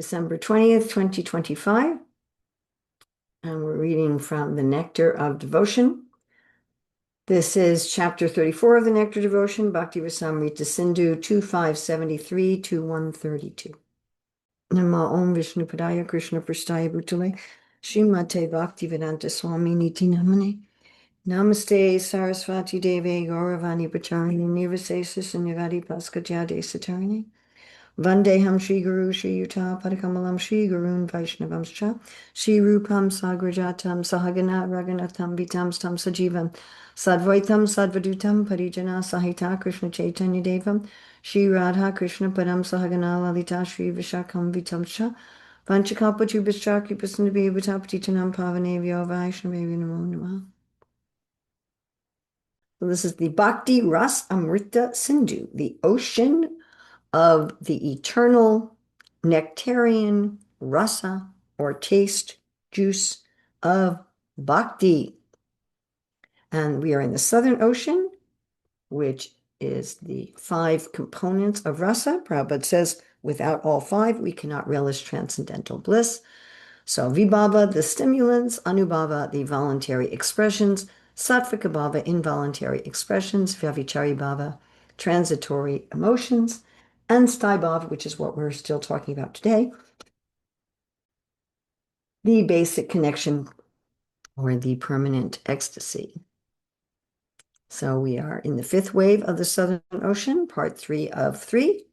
December 20th, 2025. And we're reading from the Nectar of Devotion. This is chapter 34 of the Nectar Devotion, Bhakti Rasamrita Sindhu 2573 to 132. Nama Om Vishnu Padaya Krishna Prasthaya Bhutale Srimate Bhakti Vedanta Swami Niti Namane Namaste Saraswati Deve Gauravani Pacharini Nirvasesa Sunyavadi Paskatyade Satarine Vandeham Shri Guru Shri Yuta Padakamalam Shri Gurun Vaishnavamscha Shri Rupam Sagrajatam Sahagana Raghunatham Vitam Stam Sajivam Sadvaitam Sadvadutam Parijana Sahita Krishna Chaitanya Devam Shri Radha Krishna Padam Sahagana Lalita Shri Vishakam Vitamscha Vanchakalpatubhishcha Kipasundabhi Bhutapatitanam Pavanevyo Vaishnavevi Namo Namah. So this is the Bhakti Ras Amrita Sindhu, the ocean of the eternal nectarian rasa or taste juice of bhakti. And we are in the Southern Ocean, which is the 5 components of rasa. Prabhupada says, without all 5, we cannot relish transcendental bliss. So vibhava, the stimulants, anubhava, the voluntary expressions, sattvika bhava, involuntary expressions, vyavichari bhava, transitory emotions, and sthaibhav, which is what we're still talking about today, the basic connection or the permanent ecstasy. So we are in the 5th wave of the Southern Ocean, part 3 of 3.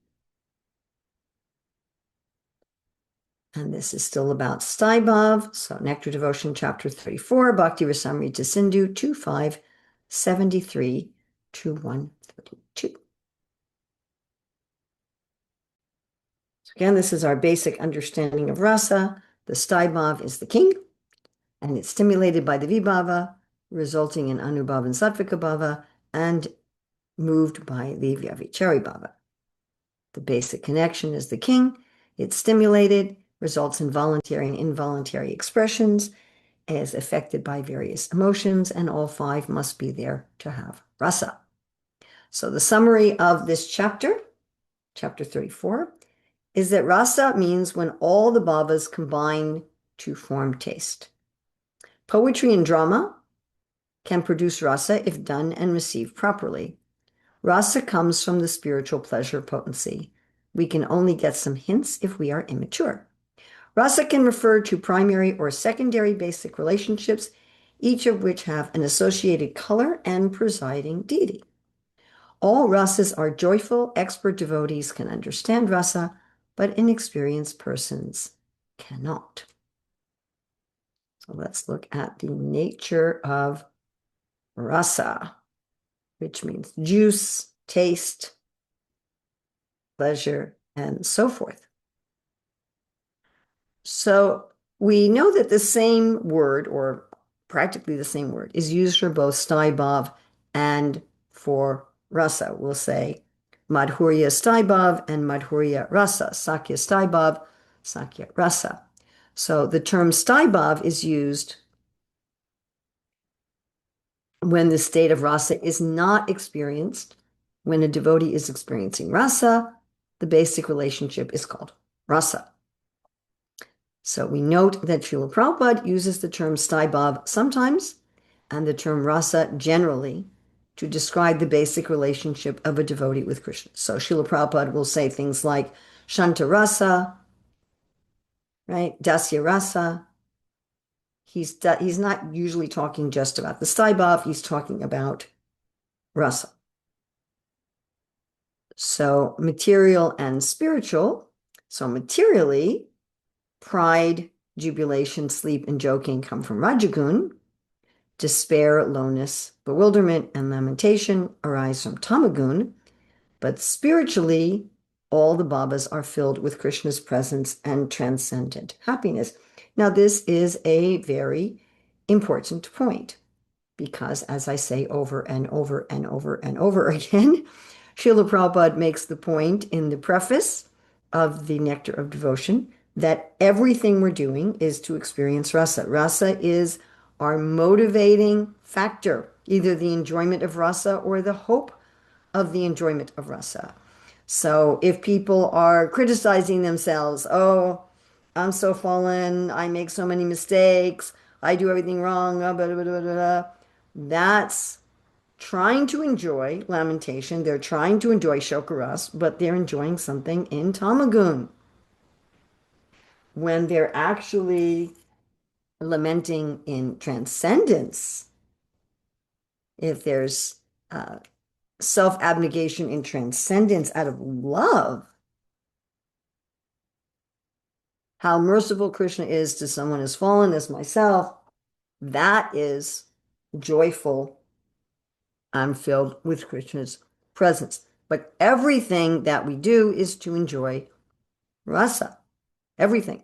And this is still about sthaibhav. So Nectar Devotion, chapter 34, Bhakti Rasamrita Sindhu 2573 to 132. Again, this is our basic understanding of rasa. The sthaibhav is the king, and it's stimulated by the vibhava, resulting in anubhava and sattvika bhava, and moved by the vyavichari bhava. The basic connection is the king. It's stimulated, results in voluntary and involuntary expressions, is affected by various emotions, and all 5 must be there to have rasa. So the summary of this chapter, chapter 34, is that rasa means when all the bhavas combine to form taste. Poetry and drama can produce rasa if done and received properly. Rasa comes from the spiritual pleasure potency. We can only get some hints if we are immature. Rasa can refer to primary or secondary basic relationships, each of which have an associated color and presiding deity. All rasas are joyful. Expert devotees can understand rasa, but inexperienced persons cannot. So let's look at the nature of rasa, which means juice, taste, pleasure, and so forth. So we know that the same word, or practically the same word, is used for both sthaibhav and for rasa. We'll say madhurya sthaibhav and madhurya rasa, sakya sthaibhav, sakya rasa. So the term sthaibhav is used when the state of rasa is not experienced. When a devotee is experiencing rasa, the basic relationship is called rasa. So we note that Srila Prabhupada uses the term sthaibhav sometimes and the term rasa generally to describe the basic relationship of a devotee with Krishna. So Srila Prabhupada will say things like shanta rasa, right? Dasya rasa. He's not usually talking just about the sthaibhav, he's talking about rasa. So material and spiritual. So materially, pride, jubilation, sleep, and joking come from Rajagun. Despair, lowness, bewilderment, and lamentation arise from Tamagun. But spiritually, all the bhavas are filled with Krishna's presence and transcendent happiness. Now, this is a very important point because, as I say over and over and over and over again, Srila Prabhupada makes the point in the preface of the Nectar of Devotion that everything we're doing is to experience rasa. Rasa is our motivating factor, either the enjoyment of rasa or the hope of the enjoyment of rasa. So if people are criticizing themselves, oh, I'm so fallen. I make so many mistakes. I do everything wrong. Blah, blah, blah, blah, blah. That's trying to enjoy lamentation. They're trying to enjoy shokaras, but they're enjoying something in tamagun. When they're actually lamenting in transcendence, if there's uh, self-abnegation in transcendence out of love, how merciful Krishna is to someone as fallen as myself, that is joyful. I'm filled with Krishna's presence. But everything that we do is to enjoy rasa. Everything.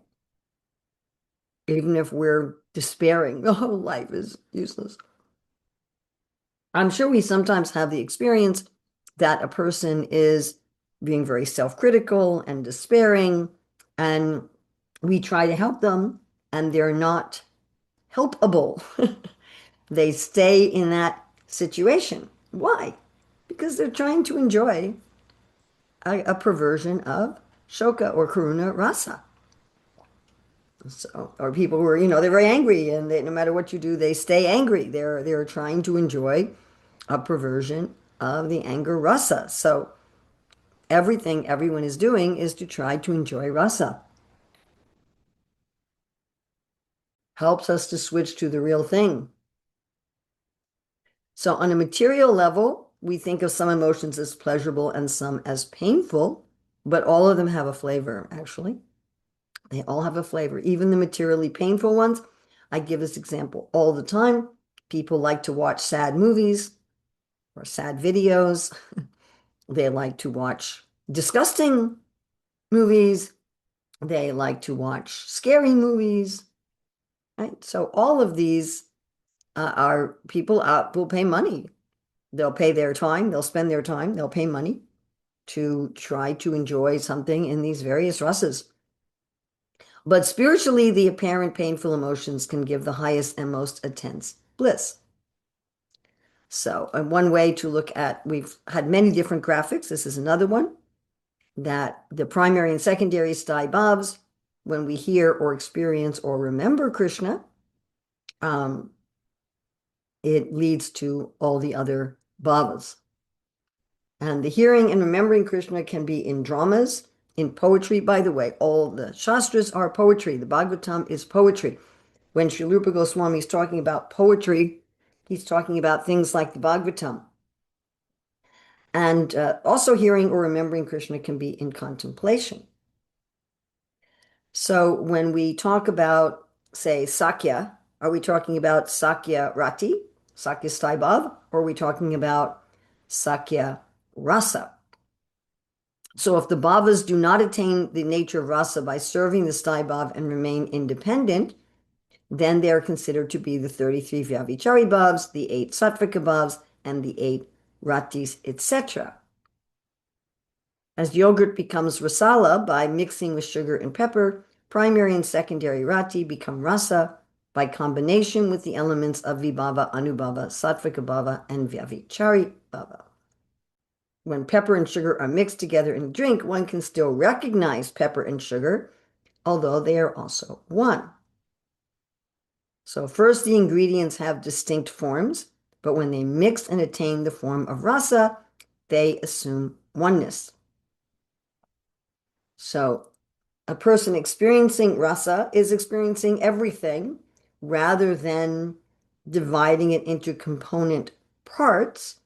Even if we're despairing, oh, life is useless. I'm sure we sometimes have the experience that a person is being very self-critical and despairing, and we try to help them, and they're not helpable. They stay in that situation. Why? Because they're trying to enjoy a perversion of shoka or karuna rasa. So, or people who are, they're very angry, and no matter what you do, they stay angry. They're trying to enjoy a perversion of the anger rasa. So everything everyone is doing is to try to enjoy rasa. Helps us to switch to the real thing. So on a material level, we think of some emotions as pleasurable and some as painful, but all of them have a flavor, actually. They all have a flavor, even the materially painful ones. I give this example all the time. People like to watch sad movies or sad videos. They like to watch disgusting movies. They like to watch scary movies. Right? So all of these are people will pay money. They'll pay their time. They'll spend their time. They'll pay money to try to enjoy something in these various rasas. But spiritually, the apparent painful emotions can give the highest and most intense bliss. So, one way to look at, we've had many different graphics. This is another one, that the primary and secondary sthai bhavs, when we hear or experience or remember Krishna, it leads to all the other bhavas. And the hearing and remembering Krishna can be in dramas, in poetry. By the way, all the Shastras are poetry. The Bhagavatam is poetry. When Sri Rupa Goswami is talking about poetry, he's talking about things like the Bhagavatam. And also hearing or remembering Krishna can be in contemplation. So when we talk about, say, Sakya, are we talking about Sakya Rati, Sakya Staibhav, or are we talking about Sakya Rasa? So if the bhavas do not attain the nature of rasa by serving the Staibhav and remain independent, then they are considered to be the 33 Vyavichari bhavs, the 8 Sattvika bhavs, and the 8 Ratis, etc. As yogurt becomes rasala by mixing with sugar and pepper, primary and secondary rati become rasa by combination with the elements of vibhava, anubhava, sattvika bhava, and vyavichari bhava. When pepper and sugar are mixed together in a drink, one can still recognize pepper and sugar, although they are also one. So first, the ingredients have distinct forms, but when they mix and attain the form of rasa, they assume oneness. So a person experiencing rasa is experiencing everything rather than dividing it into component parts.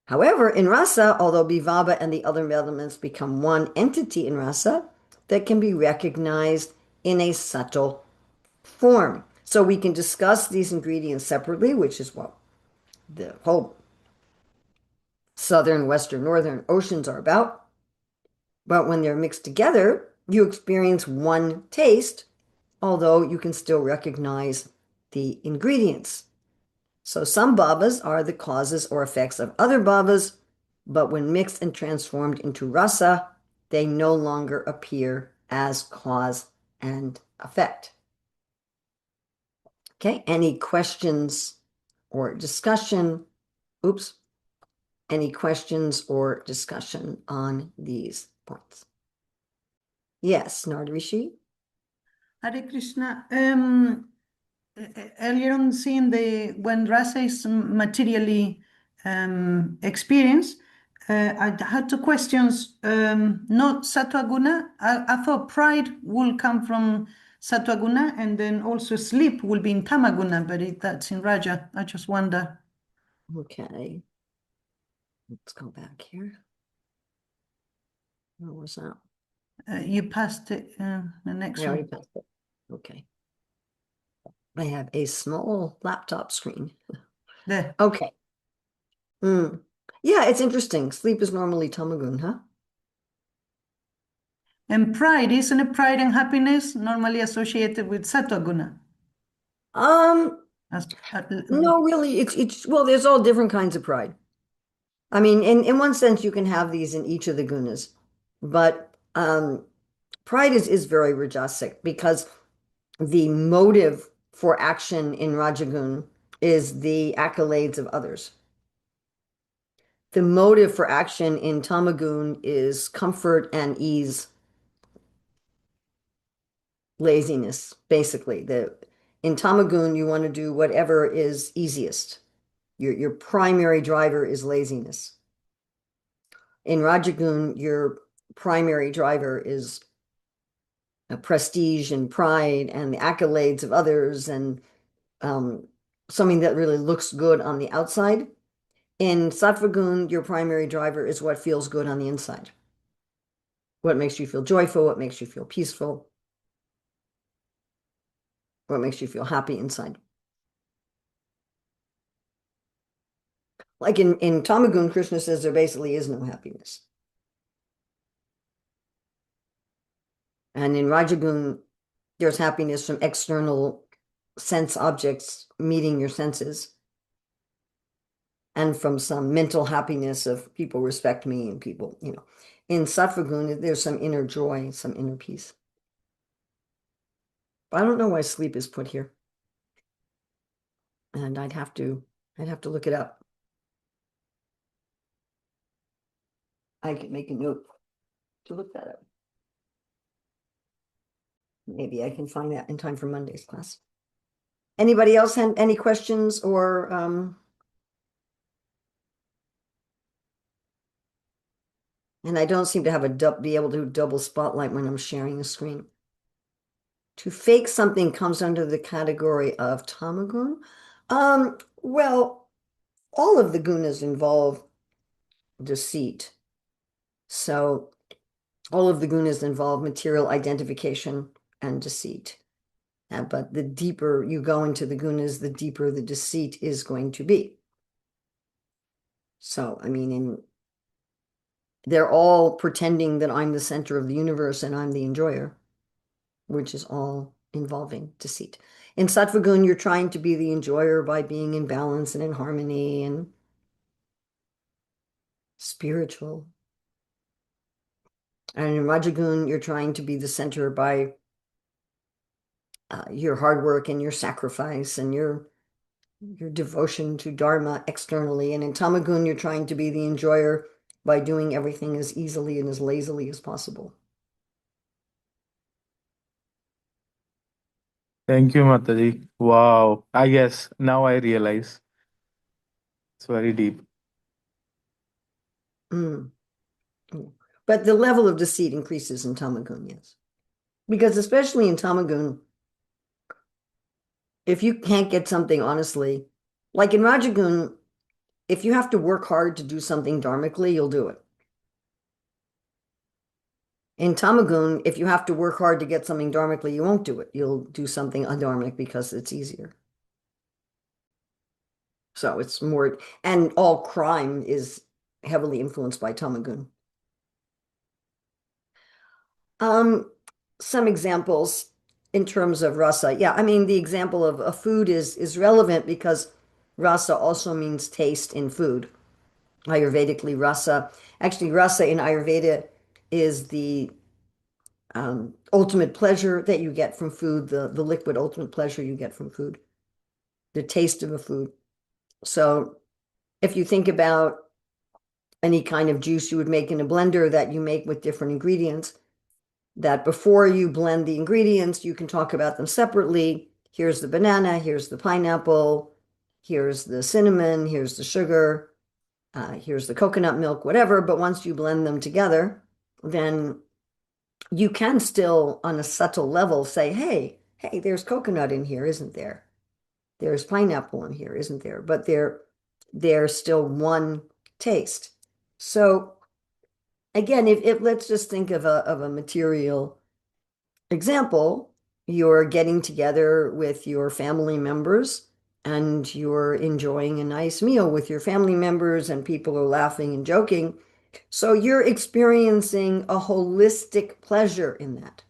However, in rasa, although bhava and the other elements become one entity in rasa, that can be recognized in a subtle form. So we can discuss these ingredients separately, which is what the whole southern, western, northern oceans are about. But when they're mixed together, you experience one taste, although you can still recognize the ingredients. So some bhavas are the causes or effects of other bhavas, but when mixed and transformed into rasa, they no longer appear as cause and effect. Okay, any questions or discussion? Oops. Any questions or discussion on these points? Yes, Nardrishi? Hare Krishna. Earlier on, seeing when rasa is materially experienced, I had two questions. Not sattva guna. I thought pride will come from sattva guna, and then also sleep will be in tamaguna, but that's in raja. I just wonder. Okay. Let's go back here. Where was that? You passed it, the next I already one. passed it. Okay. I have a small laptop screen. There. Okay. Mm. Yeah, it's interesting. Sleep is normally tamagun, huh? And pride, isn't it pride and happiness normally associated with sattva guna? Um, As, no, really, it's well, there's all different kinds of pride. I mean, in one sense, you can have these in each of the gunas, but pride is very rajasic because the motive for action in Rajagun is the accolades of others. The motive for action in Tamagun is comfort and ease, laziness, basically. In Tamagun, you want to do whatever is easiest. Your primary driver is laziness. In Rajagun, your primary driver is prestige and pride and the accolades of others and something that really looks good on the outside. In Sattvagun, your primary driver is what feels good on the inside. What makes you feel joyful, what makes you feel peaceful, what makes you feel happy inside. Like in Tamagun, Krishna says there basically is no happiness. And in Rajagun, there's happiness from external sense objects meeting your senses, and from some mental happiness of people respect me and people, you know. In Sattvagun, there's some inner joy, some inner peace. But I don't know why sleep is put here. And I'd have to look it up. I could make a note to look that up. Maybe I can find that in time for Monday's class. Anybody else have any questions or and I don't seem to have be able to double spotlight when I'm sharing the screen. To fake something comes under the category of tamagun. Well, all of the gunas involve deceit. So all of the gunas involve material identification and deceit. But the deeper you go into the gunas, the deeper the deceit is going to be. So, I mean, they're all pretending that I'm the center of the universe and I'm the enjoyer, which is all involving deceit. In Sattvagun, you're trying to be the enjoyer by being in balance and in harmony and spiritual. And in Rajagun, you're trying to be the center by your hard work and your sacrifice and your devotion to Dharma externally. And in Tamagun, you're trying to be the enjoyer by doing everything as easily and as lazily as possible. Thank you, Mataji. Wow. I guess now I realize it's very deep. Mm. Mm. But the level of deceit increases in Tamagun, yes. Because especially in Tamagun, if you can't get something honestly, like in Rajagun, if you have to work hard to do something dharmically, you'll do it. In Tamagun, if you have to work hard to get something dharmically, you won't do it. You'll do something adharmic because it's easier. So it's more, and all crime is heavily influenced by Tamagun. Some examples in terms of rasa. Yeah, I mean, the example of a food is relevant because rasa also means taste in food. Ayurvedically, rasa. Actually, rasa in Ayurveda is the ultimate pleasure that you get from food, the liquid ultimate pleasure you get from food, the taste of a food. So if you think about any kind of juice you would make in a blender that you make with different ingredients, that before you blend the ingredients, you can talk about them separately. Here's the banana, here's the pineapple, here's the cinnamon, here's the sugar, here's the coconut milk, whatever. But once you blend them together, then you can still, on a subtle level, say, hey, there's coconut in here, isn't there? There's pineapple in here, isn't there? But they're still one taste. So again, if let's just think of a material example, you're getting together with your family members and you're enjoying a nice meal with your family members and people are laughing and joking. So you're experiencing a holistic pleasure in that.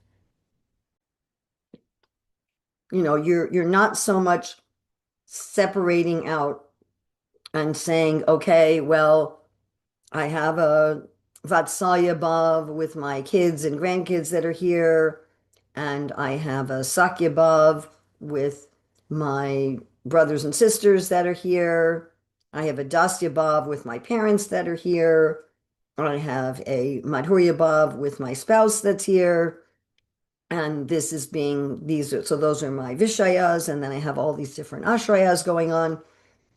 You're not so much separating out and saying, okay, well, I have a Vatsalya Bhav with my kids and grandkids that are here, and I have a Sakya Bhav with my brothers and sisters that are here. I have a Dasya Bhav with my parents that are here. I have a Madhurya Bhav with my spouse that's here. And this is so those are my Vishayas, and then I have all these different Ashrayas going on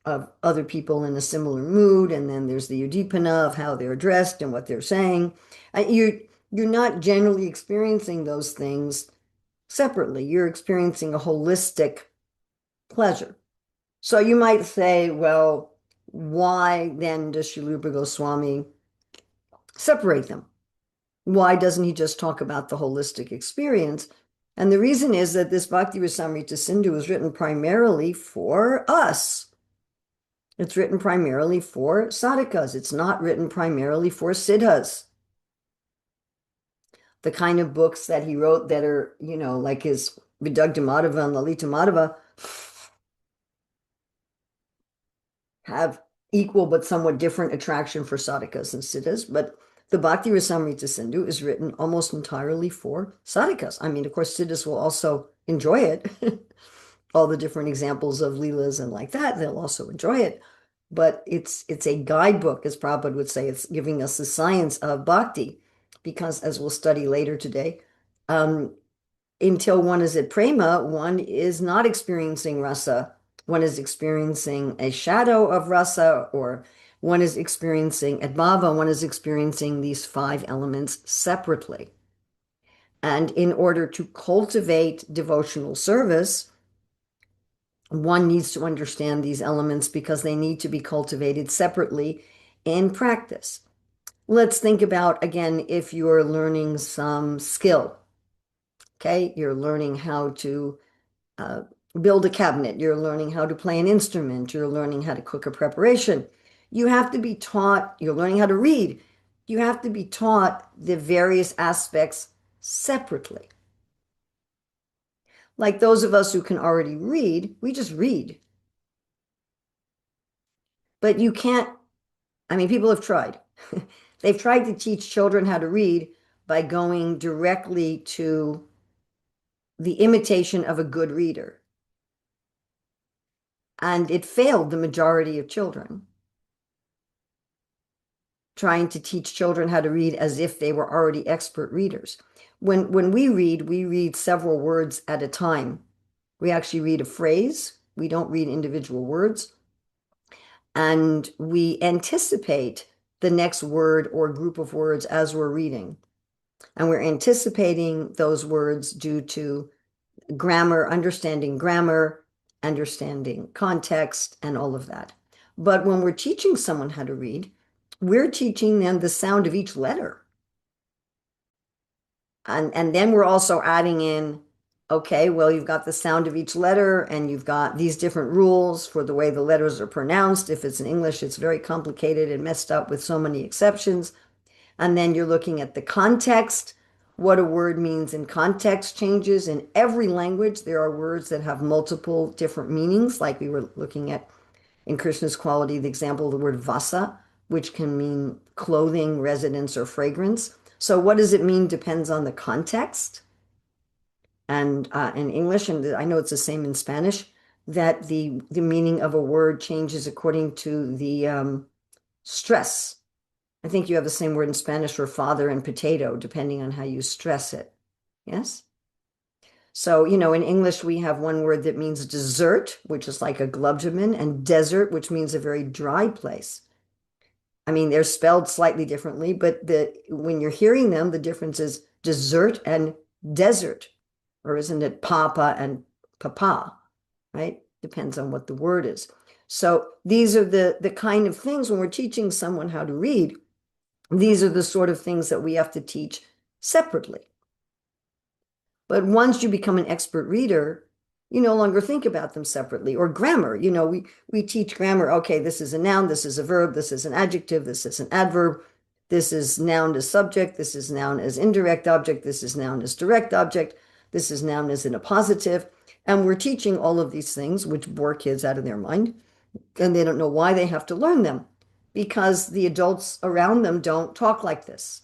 of other people in a similar mood, and then there's the Udipana of how they're dressed and what they're saying. You're not generally experiencing those things separately. You're experiencing a holistic pleasure. So you might say, well, why then does Srila Goswami separate them? Why doesn't he just talk about the holistic experience? And the reason is that this Bhakti Rasamrita Sindhu is written primarily for us. It's written primarily for sadhakas. It's not written primarily for siddhas. The kind of books that he wrote that are, like his Vidagdha Madhava and Lalita Madhava have equal but somewhat different attraction for sadhakas and siddhas. But the Bhakti Rasamrita Sindhu is written almost entirely for sadhakas. I mean, of course, siddhas will also enjoy it. All the different examples of leelas and like that, they'll also enjoy it. But it's a guidebook, as Prabhupada would say. It's giving us the science of bhakti, because as we'll study later today, until one is at prema, one is not experiencing rasa. One is experiencing a shadow of rasa, or one is experiencing at bhava, one is experiencing these 5 elements separately. And in order to cultivate devotional service, one needs to understand these elements because they need to be cultivated separately in practice. Let's think about, again, if you're learning some skill, okay? You're learning how to build a cabinet. You're learning how to play an instrument. You're learning how to cook a preparation. You have to be taught, you're learning how to read. You have to be taught the various aspects separately. Like those of us who can already read, we just read. But you can't, people have tried. They've tried to teach children how to read by going directly to the imitation of a good reader. And it failed the majority of children. Trying to teach children how to read as if they were already expert readers. When we read several words at a time. We actually read a phrase. We don't read individual words. And we anticipate the next word or group of words as we're reading. And we're anticipating those words due to understanding context, and all of that. But when we're teaching someone how to read, we're teaching them the sound of each letter. And then we're also adding in, okay, well, you've got the sound of each letter, and you've got these different rules for the way the letters are pronounced. If it's in English, it's very complicated and messed up with so many exceptions. And then you're looking at the context. What a word means in context changes. In every language, there are words that have multiple different meanings, like we were looking at in Krishna's quality, the example of the word vasa, which can mean clothing, residence, or fragrance. So what does it mean depends on the context. And in English, and I know it's the same in Spanish, that the meaning of a word changes according to the stress. I think you have the same word in Spanish for father and potato, depending on how you stress it. Yes. So, in English, we have one word that means dessert, which is like a glubjamin, and desert, which means a very dry place. I mean, they're spelled slightly differently, but when you're hearing them, the difference is dessert and desert, or isn't it papa and papa, right? Depends on what the word is. So these are the kind of things when we're teaching someone how to read, these are the sort of things that we have to teach separately. But once you become an expert reader, you no longer think about them separately. Or grammar, we teach grammar. Okay, this is a noun, this is a verb, this is an adjective, this is an adverb, this is noun as subject, this is noun as indirect object, this is noun as direct object, this is noun as in a positive. And we're teaching all of these things, which bore kids out of their mind. And they don't know why they have to learn them, because the adults around them don't talk like this.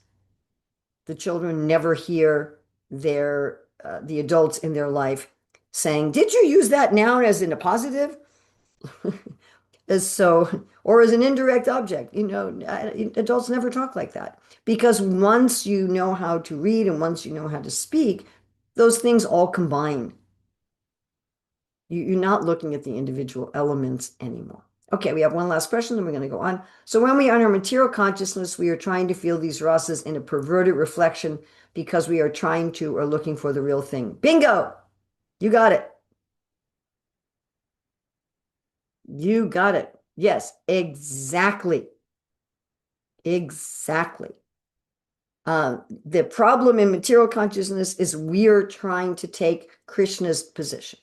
The children never hear the adults in their life saying, "Did you use that noun as in a positive?" Or as an indirect object. Adults never talk like that, because once you know how to read and once you know how to speak, those things all combine. You're not looking at the individual elements anymore. Okay, we have one last question, then we're going to go on. So when we are in our material consciousness, we are trying to feel these rasas in a perverted reflection because we are trying to or looking for the real thing. Bingo! You got it. You got it. Yes, exactly. Exactly. The problem in material consciousness is we're trying to take Krishna's position.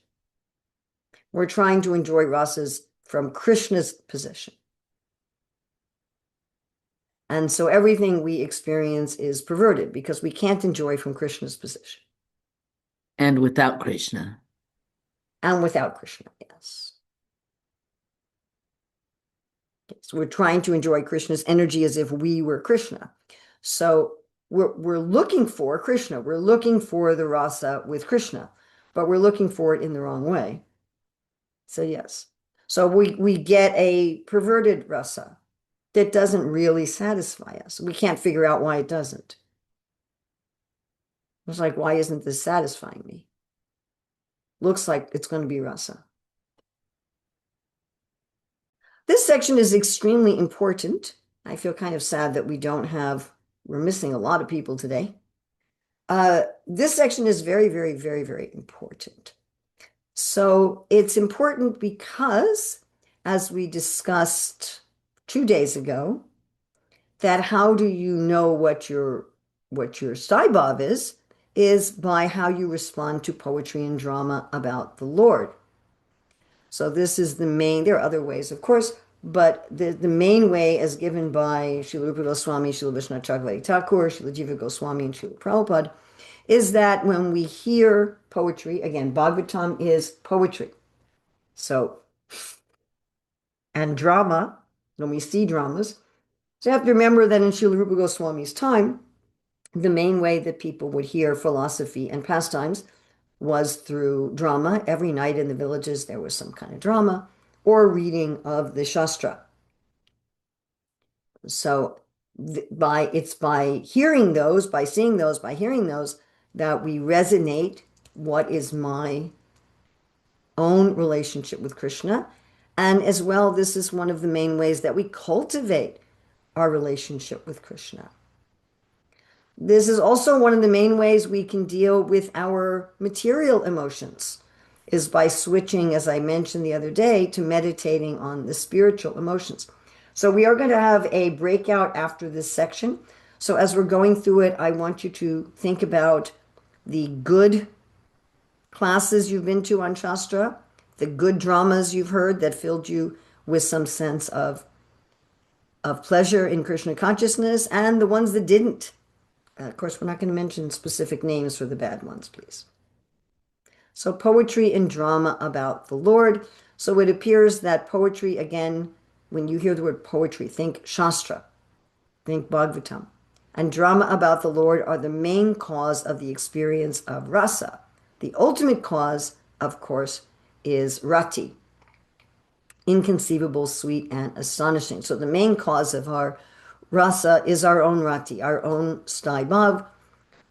We're trying to enjoy rasas from Krishna's position. And so everything we experience is perverted because we can't enjoy from Krishna's position. And without Krishna. And without Krishna, yes. Okay, so we're trying to enjoy Krishna's energy as if we were Krishna. So we're looking for Krishna. We're looking for the rasa with Krishna, but we're looking for it in the wrong way. So yes. So we get a perverted rasa that doesn't really satisfy us. We can't figure out why it doesn't. It's like, why isn't this satisfying me? Looks like it's going to be rasa. This section is extremely important. I feel kind of sad that we're missing a lot of people today. This section is very, very, very, very important. So it's important because, as we discussed 2 days ago, that how do you know what your Staibhav is by how you respond to poetry and drama about the Lord. So this is the main, there are other ways, of course, but the main way as given by Srila Rupa Goswami, Srila Vishwanath Chakravarti Thakur, Srila Jiva Goswami, and Srila Prabhupada, is that when we hear poetry, again, Bhagavatam is poetry. So, and drama, when we see dramas, so you have to remember that in Srila Rupa Goswami's time, the main way that people would hear philosophy and pastimes was through drama. Every night in the villages there was some kind of drama or reading of the Shastra. So it's by hearing those, by seeing those, by hearing those, that we resonate what is my own relationship with Krishna. And as well, this is one of the main ways that we cultivate our relationship with Krishna. This is also one of the main ways we can deal with our material emotions, is by switching, as I mentioned the other day, to meditating on the spiritual emotions. So we are going to have a breakout after this section. So as we're going through it, I want you to think about the good classes you've been to on Shastra, the good dramas you've heard that filled you with some sense of pleasure in Krishna consciousness, and the ones that didn't. Of course, we're not going to mention specific names for the bad ones, please. So poetry and drama about the Lord. So it appears that poetry, again, when you hear the word poetry, think Shastra, think Bhagavatam. And drama about the Lord are the main cause of the experience of rasa. The ultimate cause, of course, is rati, inconceivable, sweet, and astonishing. So the main cause of our rasa is our own rati, our own Staibhav,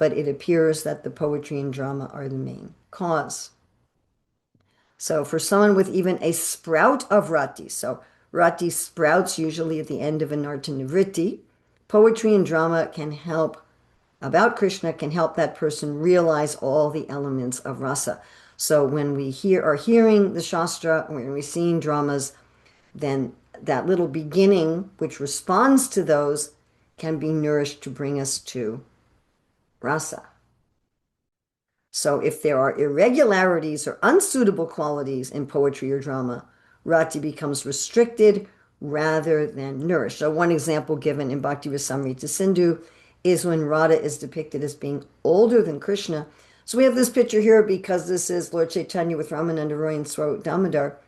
but it appears that the poetry and drama are the main cause. So for someone with even a sprout of rati, so rati sprouts usually at the end of a narta nivritti, poetry and drama can help, about Krishna, can help that person realize all the elements of rasa. So when we are hearing the Shastra, when we're seeing dramas, then that little beginning, which responds to those, can be nourished to bring us to rasa. So if there are irregularities or unsuitable qualities in poetry or drama, rati becomes restricted rather than nourished. So one example given in Bhakti Rasamrita Sindhu is when Radha is depicted as being older than Krishna. So we have this picture here because this is Lord Chaitanya with Ramananda Roy and Swarup Damodar.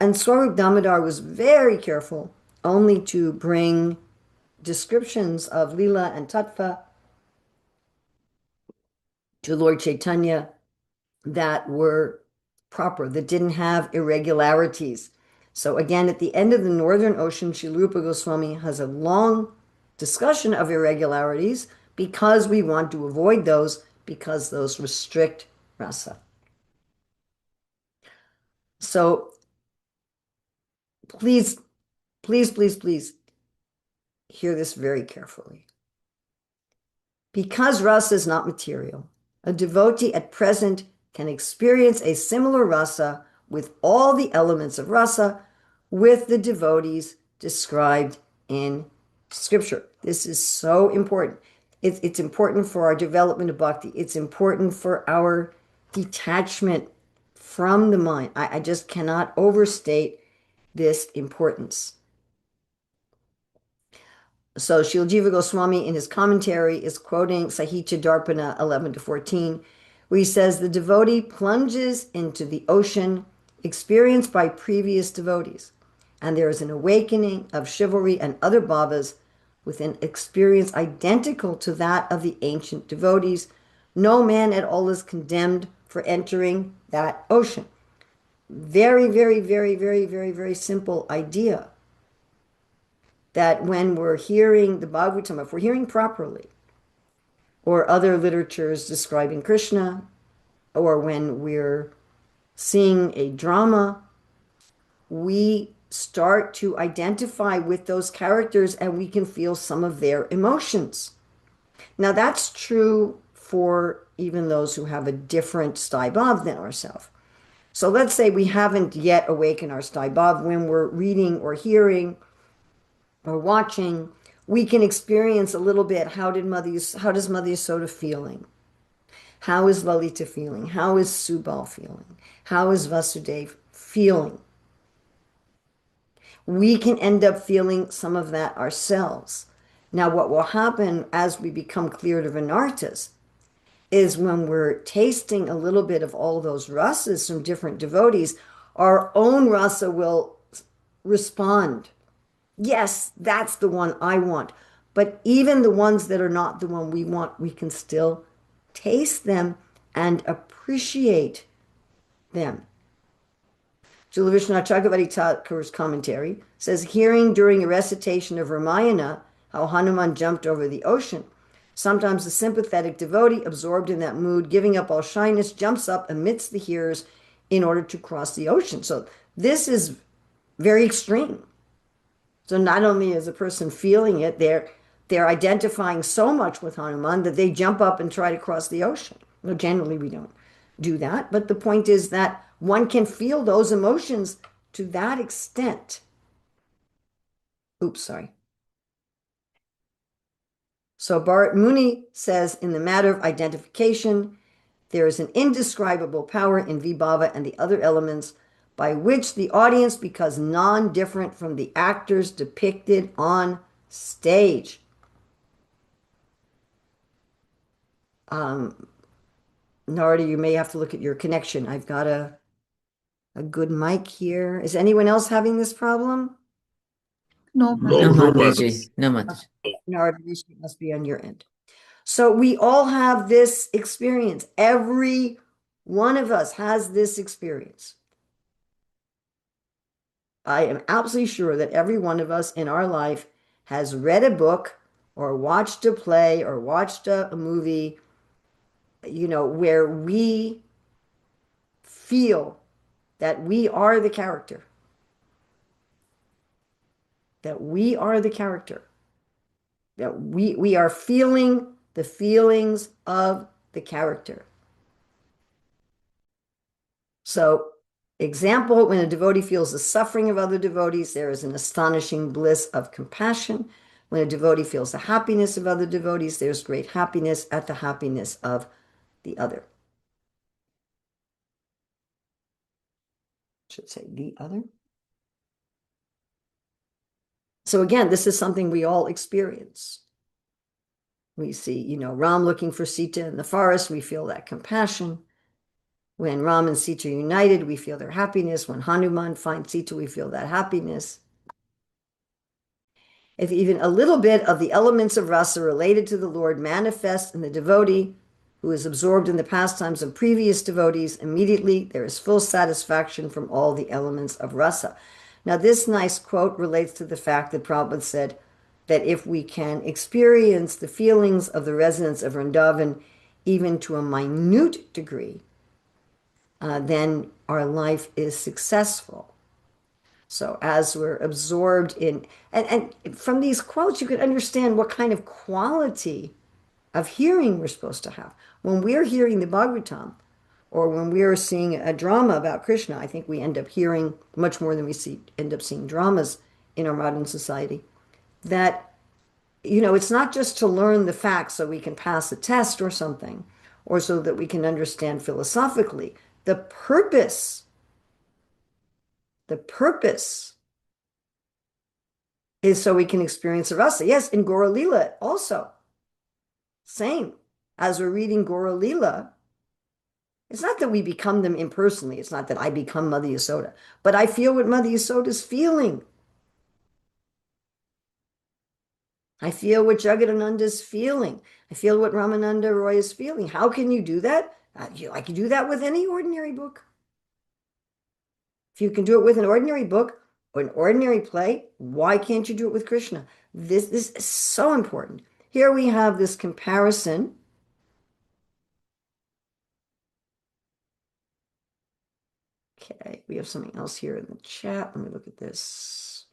And Swarup Damodar was very careful only to bring descriptions of Leela and Tattva to Lord Chaitanya that were proper, that didn't have irregularities. So again, at the end of the Northern Ocean, Srila Rupa Goswami has a long discussion of irregularities because we want to avoid those, because those restrict rasa. So please, please, please, please hear this very carefully. Because rasa is not material, a devotee at present can experience a similar rasa with all the elements of rasa with the devotees described in scripture. This is so important. It's important for our development of bhakti. It's important for our detachment from the mind. I just cannot overstate this importance. So Srila Jiva Goswami in his commentary is quoting Sahitya Darpana 11-14, where he says the devotee plunges into the ocean experienced by previous devotees, and there is an awakening of chivalry and other bhavas with an experience identical to that of the ancient devotees. No man at all is condemned for entering that ocean. Very, very, very, very, very, very simple idea. That when we're hearing the Bhagavatam, if we're hearing properly, or other literatures describing Krishna, or when we're seeing a drama, we start to identify with those characters and we can feel some of their emotions. Now that's true for even those who have a different Staibhav than ourselves. So let's say we haven't yet awakened our Staibhav when we're reading or hearing or watching, we can experience a little bit how does Mother Yasoda feeling? How is Lalita feeling? How is Subal feeling? How is Vasudev feeling? We can end up feeling some of that ourselves. Now, what will happen as we become clear to Vinartas is when we're tasting a little bit of all those rasas from different devotees, our own rasa will respond. Yes, that's the one I want. But even the ones that are not the one we want, we can still taste them and appreciate them. Srila Vishwanath Chakravarti Thakur's commentary says, hearing during a recitation of Ramayana how Hanuman jumped over the ocean, sometimes the sympathetic devotee absorbed in that mood, giving up all shyness, jumps up amidst the hearers in order to cross the ocean. So this is very extreme. So not only is a person feeling it, they're identifying so much with Hanuman that they jump up and try to cross the ocean. Well, generally we don't do that, but the point is that one can feel those emotions to that extent. Oops, sorry. So Bharat Muni says, in the matter of identification, there is an indescribable power in vibhava and the other elements by which the audience becomes non-different from the actors depicted on stage. Narada, you may have to look at your connection. I've got a good mic here. Is anyone else having this problem? No, No, Mataji. No, Mataji. Narada, it must be on your end. So we all have this experience. Every one of us has this experience. I am absolutely sure that every one of us in our life has read a book or watched a play or watched a movie where we feel that we are the character, that we are the character, that we are feeling the feelings of the character. So, example, when a devotee feels the suffering of other devotees, there is an astonishing bliss of compassion. When a devotee feels the happiness of other devotees, there's great happiness at the happiness of the other. Should say the other. So again, this is something we all experience. We see, Ram looking for Sita in the forest, we feel that compassion. When Ram and Sita are united, we feel their happiness. When Hanuman finds Sita, we feel that happiness. If even a little bit of the elements of rasa related to the Lord manifest in the devotee who is absorbed in the pastimes of previous devotees, immediately there is full satisfaction from all the elements of rasa. Now, this nice quote relates to the fact that Prabhupada said that if we can experience the feelings of the residents of Vrindavan even to a minute degree, then our life is successful. So as we're absorbed in, and from these quotes, you can understand what kind of quality of hearing we're supposed to have. When we're hearing the Bhagavatam, or when we're seeing a drama about Krishna, I think we end up hearing much more than we end up seeing dramas in our modern society. That, it's not just to learn the facts so we can pass a test or something, or so that we can understand philosophically. The purpose is so we can experience the rasa. Yes, in Gora Lila also. Same. As we're reading Gora Lila, it's not that we become them impersonally. It's not that I become Mother Yasoda, but I feel what Mother Yasoda's feeling. I feel what Jagadananda's feeling. I feel what Ramananda Roy is feeling. How can you do that? I can do that with any ordinary book. If you can do it with an ordinary book or an ordinary play, why can't you do it with Krishna? This is so important. Here we have this comparison. Okay, we have something else here in the chat. Let me look at this.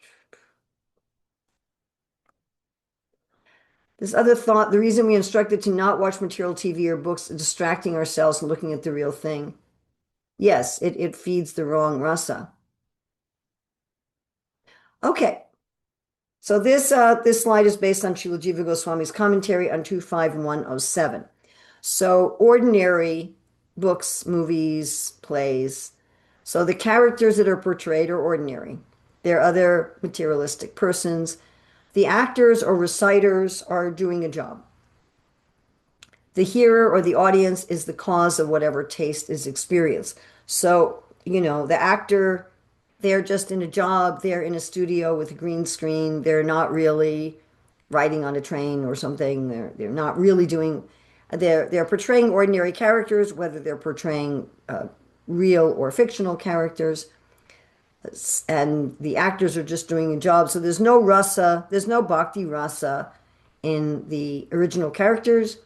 This other thought, the reason we instructed to not watch material TV or books, distracting ourselves and looking at the real thing. Yes, it feeds the wrong rasa. Okay, so this slide is based on Srila Jiva Goswami's commentary on 25107. So ordinary books, movies, plays. So the characters that are portrayed are ordinary. They're other materialistic persons. The actors or reciters are doing a job. The hearer or the audience is the cause of whatever taste is experienced. So, the actor, they're just in a job, they're in a studio with a green screen, they're not really riding on a train or something, they're not really doing, they're portraying ordinary characters, whether they're portraying real or fictional characters, and the actors are just doing a job. So there's no rasa, there's no bhakti rasa in the original characters.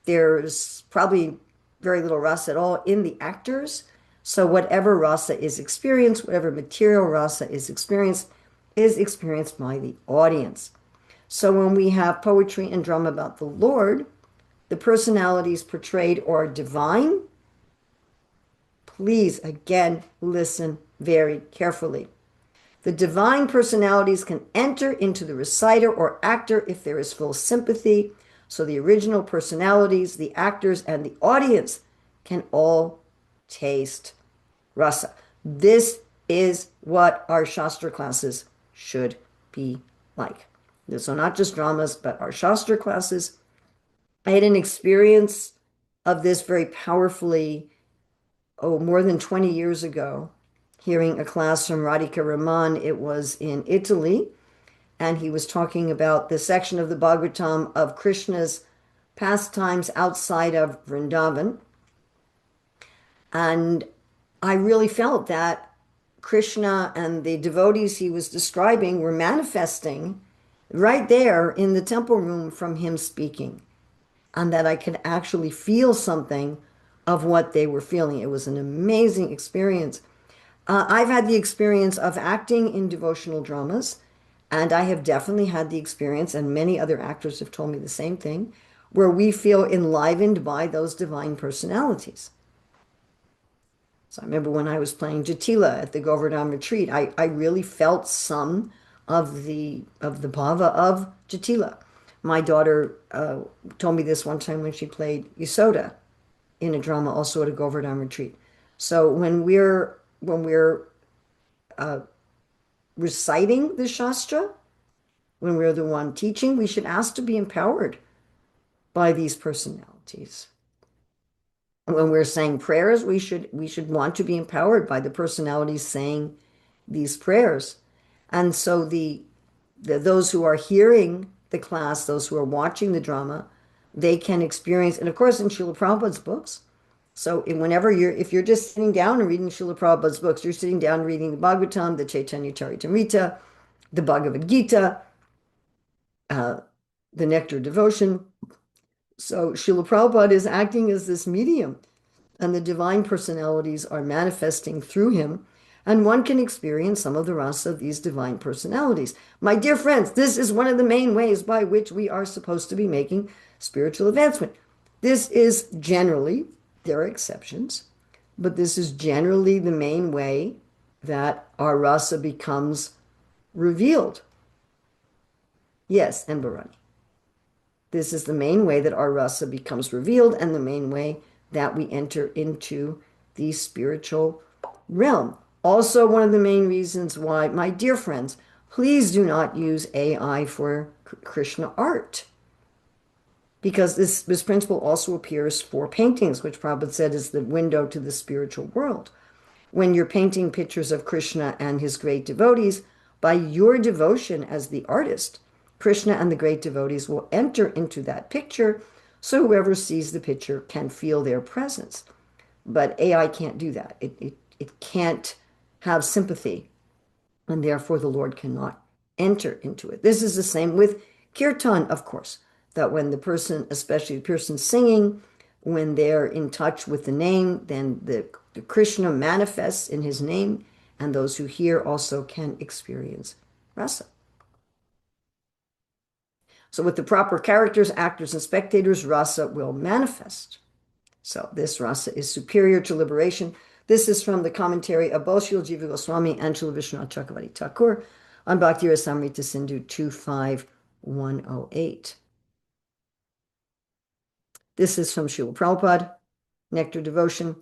There's probably very little rasa at all in the actors. So whatever rasa is experienced, whatever material rasa is experienced by the audience. So when we have poetry and drama about the Lord, the personalities portrayed are divine. Please, again, listen very carefully. The divine personalities can enter into the reciter or actor if there is full sympathy. So the original personalities, the actors, and the audience can all taste rasa. This is what our Shastra classes should be like. So not just dramas, but our Shastra classes. I had an experience of this very powerfully, more than 20 years ago, hearing a class from Radhika Raman. It was in Italy, and he was talking about the section of the Bhagavatam of Krishna's pastimes outside of Vrindavan. And I really felt that Krishna and the devotees he was describing were manifesting right there in the temple room from him speaking. and that I could actually feel something of what they were feeling. It was an amazing experience. I've had the experience of acting in devotional dramas, and I have definitely had the experience, and many other actors have told me the same thing, where we feel enlivened by those divine personalities. So I remember when I was playing Jatila at the Govardhan retreat, I really felt some of the bhava of Jatila. My daughter told me this one time when she played Yasoda in a drama also at a Govardhan retreat. So when we're reciting the Shastra, when we're the one teaching, we should ask to be empowered by these personalities. When we're saying prayers, we should want to be empowered by the personalities saying these prayers. And so those who are hearing the class, those who are watching the drama, they can experience, and of course in Srila Prabhupada's books. So if you're just sitting down and reading Srila Prabhupada's books, you're sitting down reading the Bhagavatam, the Chaitanya Charitamrita, the Bhagavad Gita, the Nectar devotion. So Srila Prabhupada is acting as this medium, and the divine personalities are manifesting through him, and one can experience some of the rasa of these divine personalities. My dear friends, this is one of the main ways by which we are supposed to be making spiritual advancement. This is generally, there are exceptions, but this is generally the main way that our rasa becomes revealed. Yes, and Bharani. This is the main way that our rasa becomes revealed and the main way that we enter into the spiritual realm. Also, one of the main reasons why, my dear friends, please do not use AI for Krishna art. Because this principle also appears for paintings, which Prabhupada said is the window to the spiritual world. When you're painting pictures of Krishna and his great devotees, by your devotion as the artist, Krishna and the great devotees will enter into that picture, so whoever sees the picture can feel their presence. But AI can't do that. It can't have sympathy, and therefore the Lord cannot enter into it. This is the same with kirtan, of course, that when the person, especially the person singing, when they're in touch with the name, then the Krishna manifests in his name, and those who hear also can experience rasa. So with the proper characters, actors, and spectators, rasa will manifest. So this rasa is superior to liberation. This is from the commentary of both Srila Jiva Goswami and Srila Vishwanath Chakravarti Thakur on Bhakti Rasamrita Sindhu 25108. This is from Srila Prabhupada, Nectar Devotion.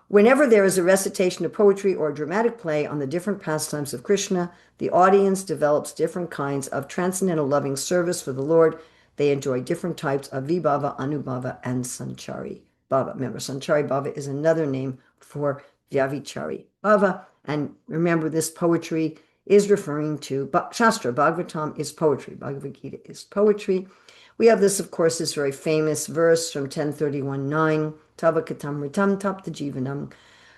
Whenever there is a recitation of poetry or a dramatic play on the different pastimes of Krishna, the audience develops different kinds of transcendental loving service for the Lord. They enjoy different types of vibhava, anubhava, and sanchari bhava. Remember, sanchari bhava is another name for vyavichari bhava. And remember, this poetry is referring to Shastra. Bhagavatam is poetry. Bhagavad Gita is poetry. We have this, of course, this very famous verse from 1031:9. Tava katam ritam tapta jivanam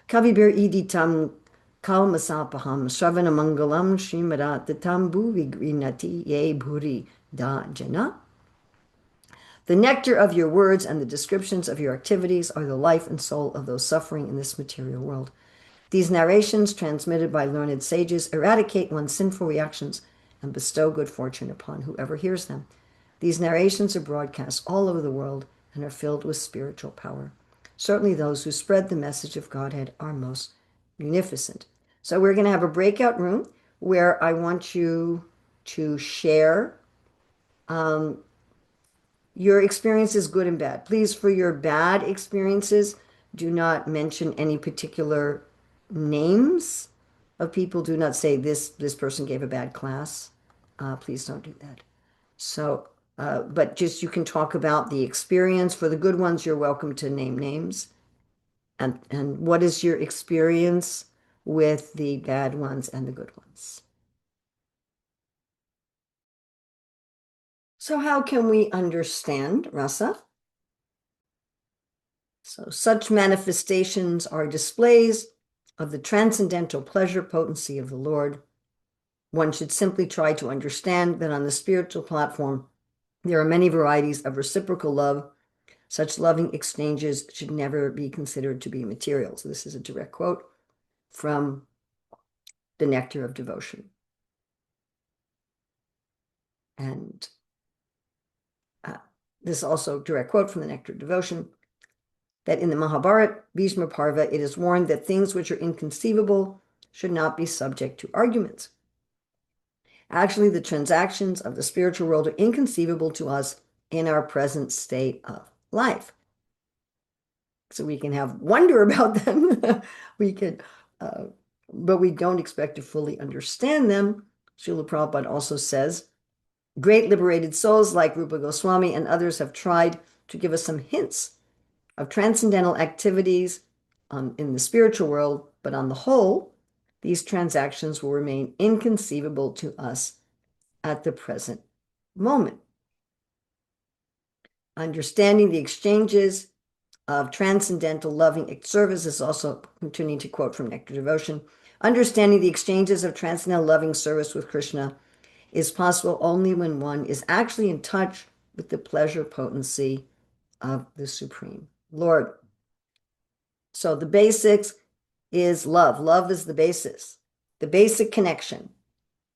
kavibir iditam kalmasapaham sravana mangalam srimadat tambu vigrinati ye bhuri da jana. The nectar of your words and the descriptions of your activities are the life and soul of those suffering in this material world. These narrations, transmitted by learned sages, eradicate one's sinful reactions and bestow good fortune upon whoever hears them. These narrations are broadcast all over the world and are filled with spiritual power. Certainly those who spread the message of Godhead are most munificent. So we're going to have a breakout room where I want you to share your experiences, good and bad. Please, for your bad experiences, do not mention any particular names of people. Do not say this person gave a bad class. Please don't do that. So, but just you can talk about the experience. For the good ones, you're welcome to name names. And what is your experience with the bad ones and the good ones? So how can we understand rasa? So such manifestations are displays of the transcendental pleasure potency of the Lord. One should simply try to understand that on the spiritual platform, there are many varieties of reciprocal love Such loving exchanges should never be considered to be material. So this is a direct quote from the Nectar of Devotion. And this is also a direct quote from the Nectar of Devotion, that in the Mahabharata, Bhishma Parva, it is warned that things which are inconceivable should not be subject to arguments. Actually, the transactions of the spiritual world are inconceivable to us in our present state of life. So we can have wonder about them. We can, but we don't expect to fully understand them. Srila Prabhupada also says, great liberated souls like Rupa Goswami and others have tried to give us some hints of transcendental activities in the spiritual world, but on the whole, these transactions will remain inconceivable to us at the present moment. Understanding the exchanges of transcendental loving service is also continuing to quote from Nectar Devotion. Understanding the exchanges of transcendental loving service with Krishna is possible only when one is actually in touch with the pleasure potency of the Supreme Lord. So the basics is love. Love is the basis. The basic connection,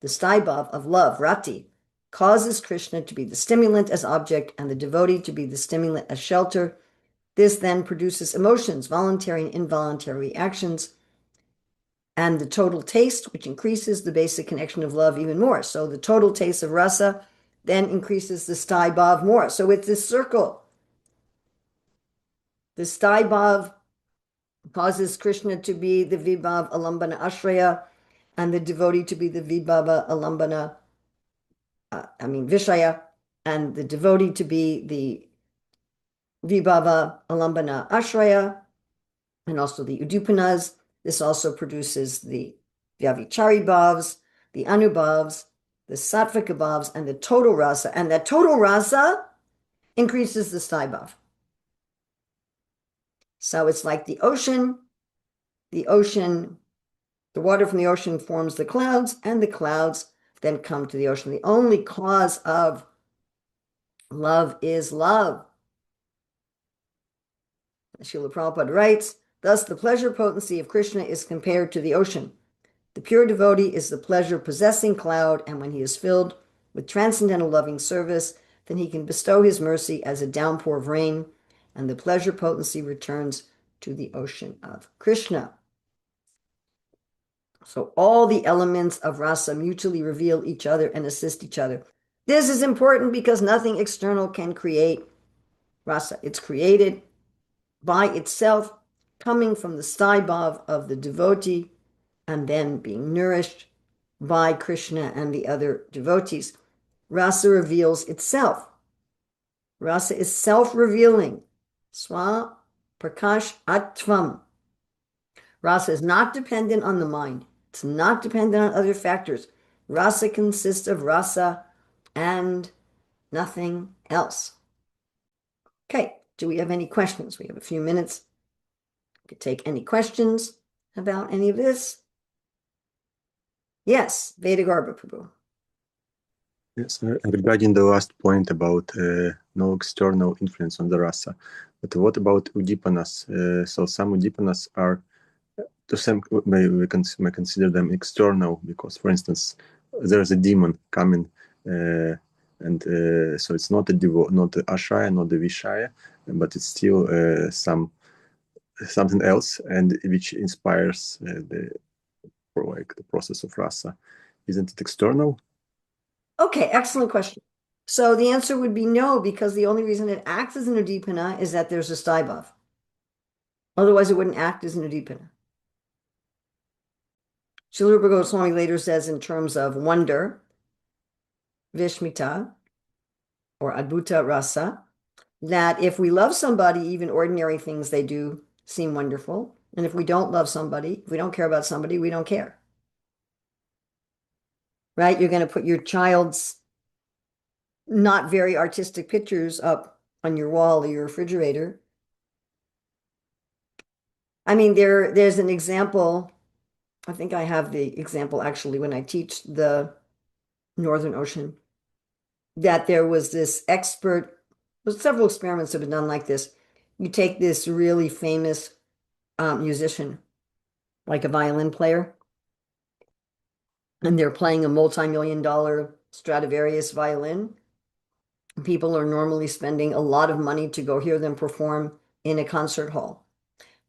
the staibhav of love, rati, causes Krishna to be the stimulant as object and the devotee to be the stimulant as shelter. This then produces emotions, voluntary and involuntary reactions, and the total taste, which increases the basic connection of love even more. So the total taste of rasa then increases the staibhav more. So it's this circle. The staibhav causes Krishna to be the vibhav alambana ashraya, and the devotee to be the vibhava alambana, vishaya, and the devotee to be the vibhava alambana ashraya, and also the udupanas. This also produces the vyavichari bhavs, the anubhavs, the sattvika bhavs, and the total rasa. And that total rasa increases the staibhav. So it's like the ocean, the water from the ocean forms the clouds, and the clouds then come to the ocean. The only cause of love is love. Srila Prabhupada writes, thus the pleasure potency of Krishna is compared to the ocean. The pure devotee is the pleasure-possessing cloud, and when he is filled with transcendental loving service, then he can bestow his mercy as a downpour of rain, and the pleasure potency returns to the ocean of Krishna. So all the elements of rasa mutually reveal each other and assist each other. This is important because nothing external can create rasa. It's created by itself, coming from the staibhav of the devotee, and then being nourished by Krishna and the other devotees. Rasa reveals itself. Rasa is self-revealing. Swa prakash atvam. Rasa is not dependent on the mind. It's not dependent on other factors. Rasa consists of rasa and nothing else. Okay, do we have any questions? We have a few minutes. We could take any questions about any of this. Yes, Vedagarbha Prabhu. Yes, regarding the last point about no external influence on the rasa, but what about udipanas? So some udipanas are, to some may consider them external because, for instance, there's a demon coming, and so it's not not the ashraya, not the vishaya, but it's still something else, and which inspires the process of rasa. Isn't it external? Okay, excellent question. So the answer would be no, because the only reason it acts as an udipana is that there's a staibhav. Otherwise, it wouldn't act as an udipana. Srila Rupa Goswami later says in terms of wonder, vishmita, or adbhuta rasa, that if we love somebody, even ordinary things they do seem wonderful. And if we don't love somebody, if we don't care about somebody, we don't care. Right? You're going to put your child's not very artistic pictures up on your wall or your refrigerator. I mean, there's an example. I think I have the example actually when I teach the Northern Ocean, that there was this expert There's several experiments have been done like this. You take this really famous musician, like a violin player, and they're playing a multi-million-dollar Stradivarius violin. People are normally spending a lot of money to go hear them perform in a concert hall.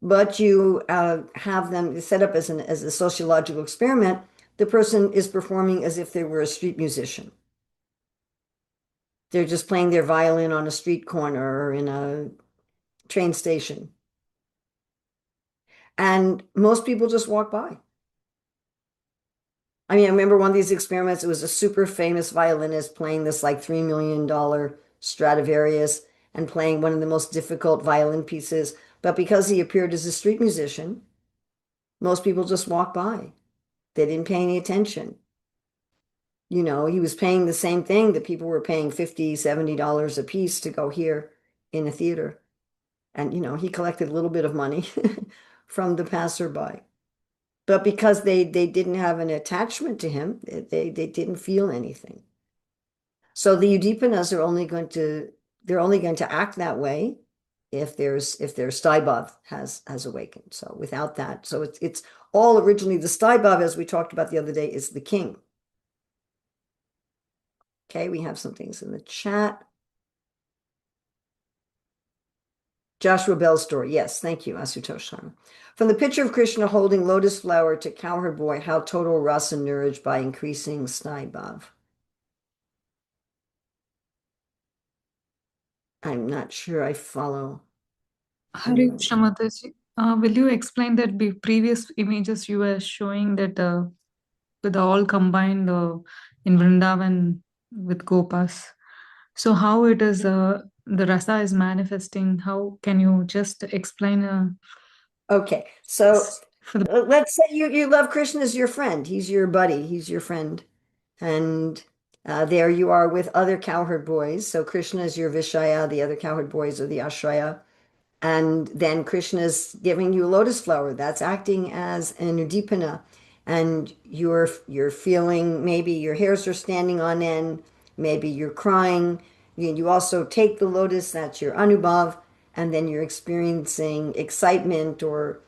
But you have them set up as a sociological experiment. The person is performing as if they were a street musician. They're just playing their violin on a street corner or in a train station. And most people just walk by. I mean, I remember one of these experiments, it was a super famous violinist playing this like $3 million Stradivarius and playing one of the most difficult violin pieces. But because he appeared as a street musician, most people just walked by. They didn't pay any attention. You know, he was paying the same thing that people were paying $50, $70 a piece to go hear in a theater. And, you know, he collected a little bit of money from the passerby. But because they didn't have an attachment to him, they didn't feel anything. So the Udipanas are only going to act that way if their Staibhav has awakened. So without that, so it's all originally the Staibhav, as we talked about the other day, is the king. Okay, we have some things in the chat. Joshua Bell's story. Yes, thank you, Asutosh Sharma. From the picture of Krishna holding lotus flower to cowherd boy, how total rasa nourished by increasing Staibhav. I'm not sure I follow. Hare Krishna Mataji. Will you explain that previous images you were showing that with all combined in Vrindavan with Gopas? So how it is the rasa is manifesting? How can you just explain? Okay, so For the let's say you love Krishna as your friend. He's your buddy. He's your friend. And there you are with other cowherd boys. So Krishna is your Vishaya. The other cowherd boys are the Ashraya. And then Krishna's giving you a lotus flower. That's acting as an udipana. And you're feeling, maybe your hairs are standing on end, maybe you're crying. You also take the lotus, that's your anubhav, and then you're experiencing excitement or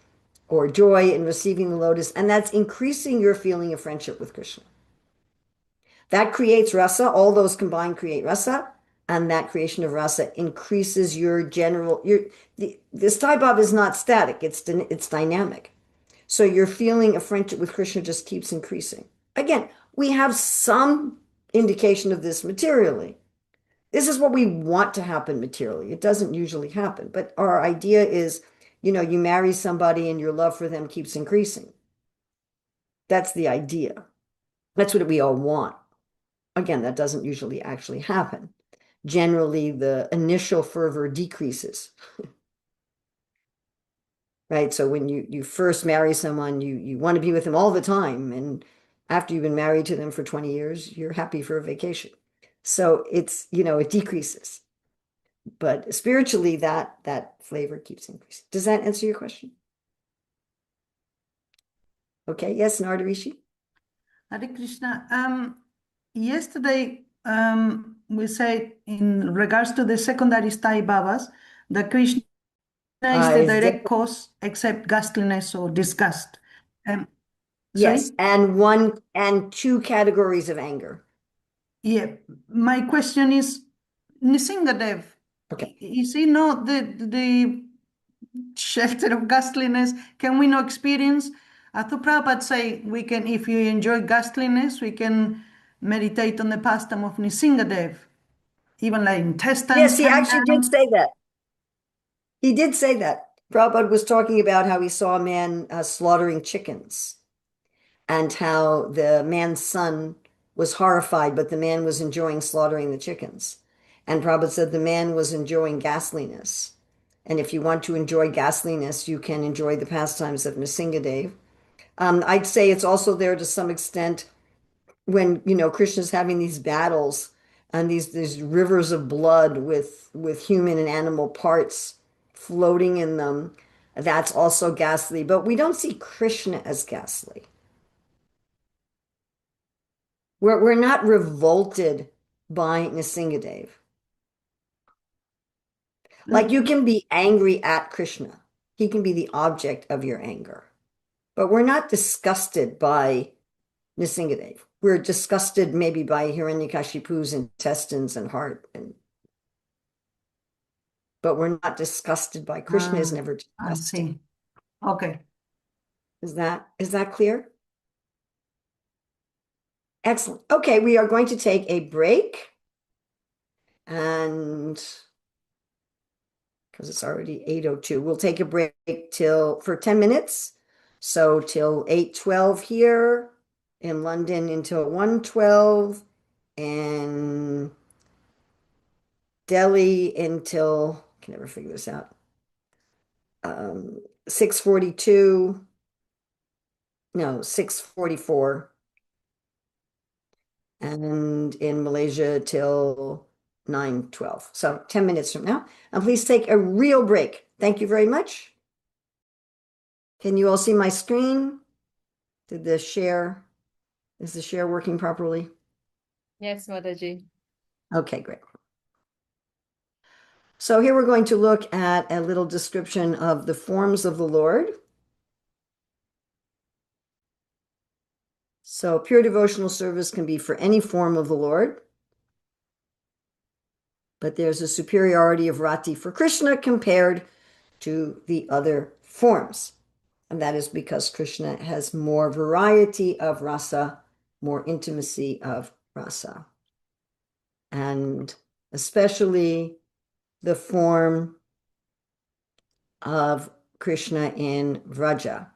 joy in receiving the lotus, and that's increasing your feeling of friendship with Krishna. That creates rasa. All those combined create rasa, and that creation of rasa increases your general. This Taibhav is not static; it's dynamic. So your feeling of friendship with Krishna just keeps increasing. Again, we have some indication of this materially. This is what we want to happen materially. It doesn't usually happen, but our idea is, you marry somebody and your love for them keeps increasing. That's the idea. That's what we all want. Again, that doesn't usually actually happen. Generally, the initial fervor decreases. Right? So when you first marry someone, you want to be with them all the time. And after you've been married to them for 20 years, you're happy for a vacation. So it's, it decreases. But spiritually, that flavor keeps increasing. Does that answer your question? Okay, yes, Nardarishi? Hare Krishna. Yesterday, we said in regards to the secondary sthai bhavas, that Krishna is the direct cause except ghastliness or disgust. Yes, sorry? and two categories of anger. Yeah, my question is, Nisingadev, Okay. is he not the shelter of ghastliness? Can we not experience? I thought Prabhupada say we can, if you enjoy ghastliness, we can meditate on the pastime of Nisingadev, even like intestines. Yes, he actually did say that. He did say that. Prabhupada was talking about how he saw a man slaughtering chickens and how the man's son was horrified, but the man was enjoying slaughtering the chickens. And Prabhupada said the man was enjoying ghastliness. And if you want to enjoy ghastliness, you can enjoy the pastimes of Nrsingadev. I'd say it's also there to some extent when, Krishna's having these battles and these rivers of blood with human and animal parts floating in them. That's also ghastly, but we don't see Krishna as ghastly. We're not revolted by Nrsingadev. Like you can be angry at Krishna. He can be the object of your anger. But we're not disgusted by Nrsingadev. We're disgusted maybe by Hiranyakashipu's intestines and heart, but we're not disgusted by Krishna. Is never I disgusted. see. Okay. Is that clear? Excellent. Okay, we are going to take a break, and because it's already 8:02, we'll take a break for 10 minutes. So till 8:12 here in London, until 1:12, and Delhi until, I can never figure this out, 6:42, no, 6:44, and in Malaysia till 9:12. So 10 minutes from now. And please take a real break. Thank you very much. Can you all see my screen? Is the share working properly? Yes, Mataji. Okay, great. So here we're going to look at a little description of the forms of the Lord. So pure devotional service can be for any form of the Lord, but there's a superiority of rati for Krishna compared to the other forms. And that is because Krishna has more variety of rasa, more intimacy of rasa. And especially the form of Krishna in Vraja.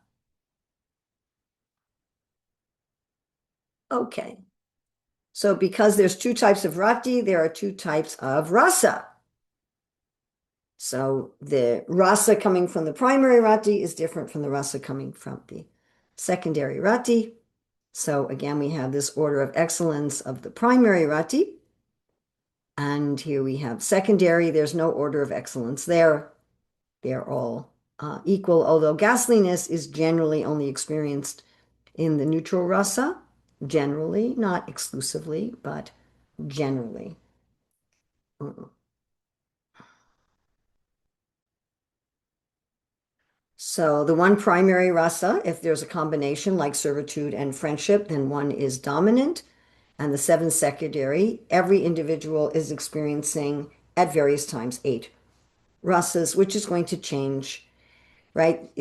Okay. So because there's two types of rati, there are two types of rasa. So the rasa coming from the primary rati is different from the rasa coming from the secondary rati. So again, we have this order of excellence of the primary rati. And here we have secondary. There's no order of excellence there. They're all equal, although ghastliness is generally only experienced in the neutral rasa, generally, not exclusively, but generally. So the one primary rasa, if there's a combination like servitude and friendship, then one is dominant. And the seven secondary, every individual is experiencing at various times 8 rasas, which is going to change, right?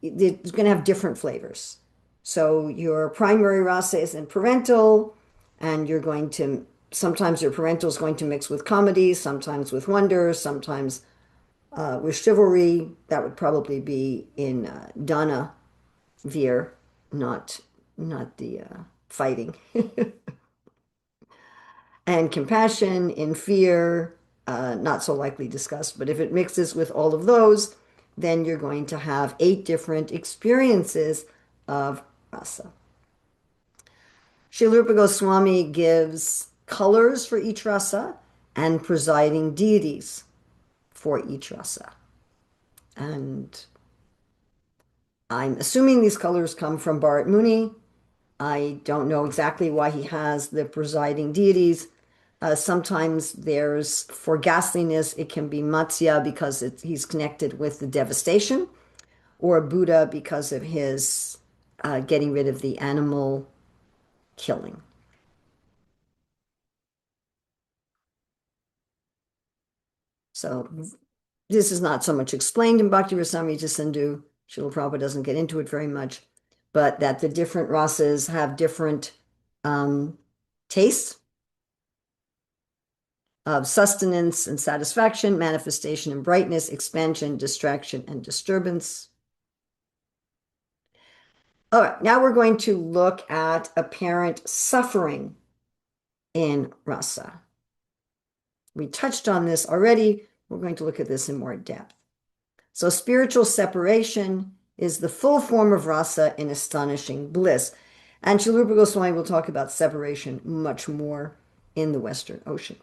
It's going to have different flavors. So your primary rasa is in parental, and you're going to, sometimes your parental is going to mix with comedy, sometimes with wonder, sometimes with chivalry. That would probably be in Dana Veer, not the fighting. And compassion in fear, not so likely discussed, but if it mixes with all of those, then you're going to have 8 different experiences of rasa. Srila Rupa Goswami gives colors for each rasa and presiding deities for each rasa. And I'm assuming these colors come from Bharat Muni. I don't know exactly why he has the presiding deities. Sometimes there's, for ghastliness, it can be Matsya because he's connected with the devastation, or Buddha because of his getting rid of the animal killing. So this is not so much explained in Bhakti Rasamrita Sindhu. Srila Prabhupada doesn't get into it very much, but that the different rasas have different tastes of sustenance and satisfaction, manifestation and brightness, expansion, distraction, and disturbance. All right, now we're going to look at apparent suffering in rasa. We touched on this already. We're going to look at this in more depth. So spiritual separation is the full form of rasa in astonishing bliss. And Srila Rupa Goswami will talk about separation much more in the Western Ocean.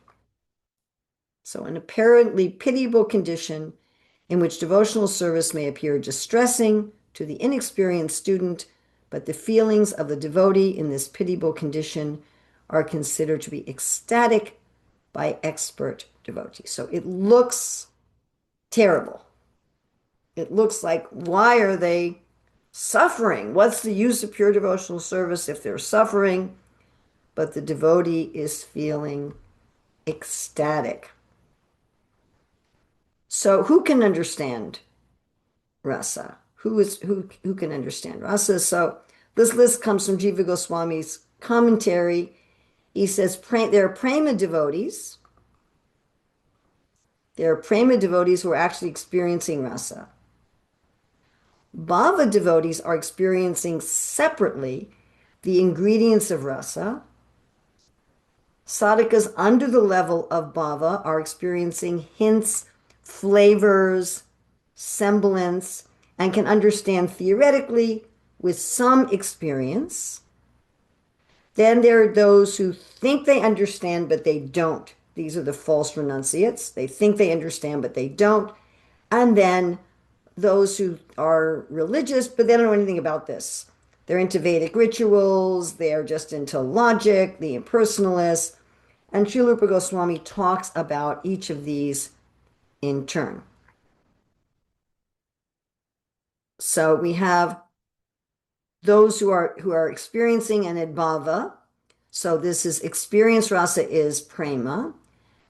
So an apparently pitiable condition in which devotional service may appear distressing to the inexperienced student, but the feelings of the devotee in this pitiable condition are considered to be ecstatic by expert devotees. So it looks terrible. It looks like, why are they suffering? What's the use of pure devotional service if they're suffering? But the devotee is feeling ecstatic. So who can understand rasa? Who can understand rasa? So this list comes from Jiva Goswami's commentary. He says there are prema devotees. There are prema devotees who are actually experiencing rasa. Bhava devotees are experiencing separately the ingredients of rasa. Sadhakas under the level of bhava are experiencing hints, flavors, semblance, and can understand theoretically with some experience. Then there are those who think they understand, but they don't. These are the false renunciates. They think they understand, but they don't. And then those who are religious, but they don't know anything about this. They're into Vedic rituals, they're just into logic, the impersonalists. And Srila Rupa Goswami talks about each of these in turn. So we have those who are experiencing an adbhava. So this is experience rasa is prema.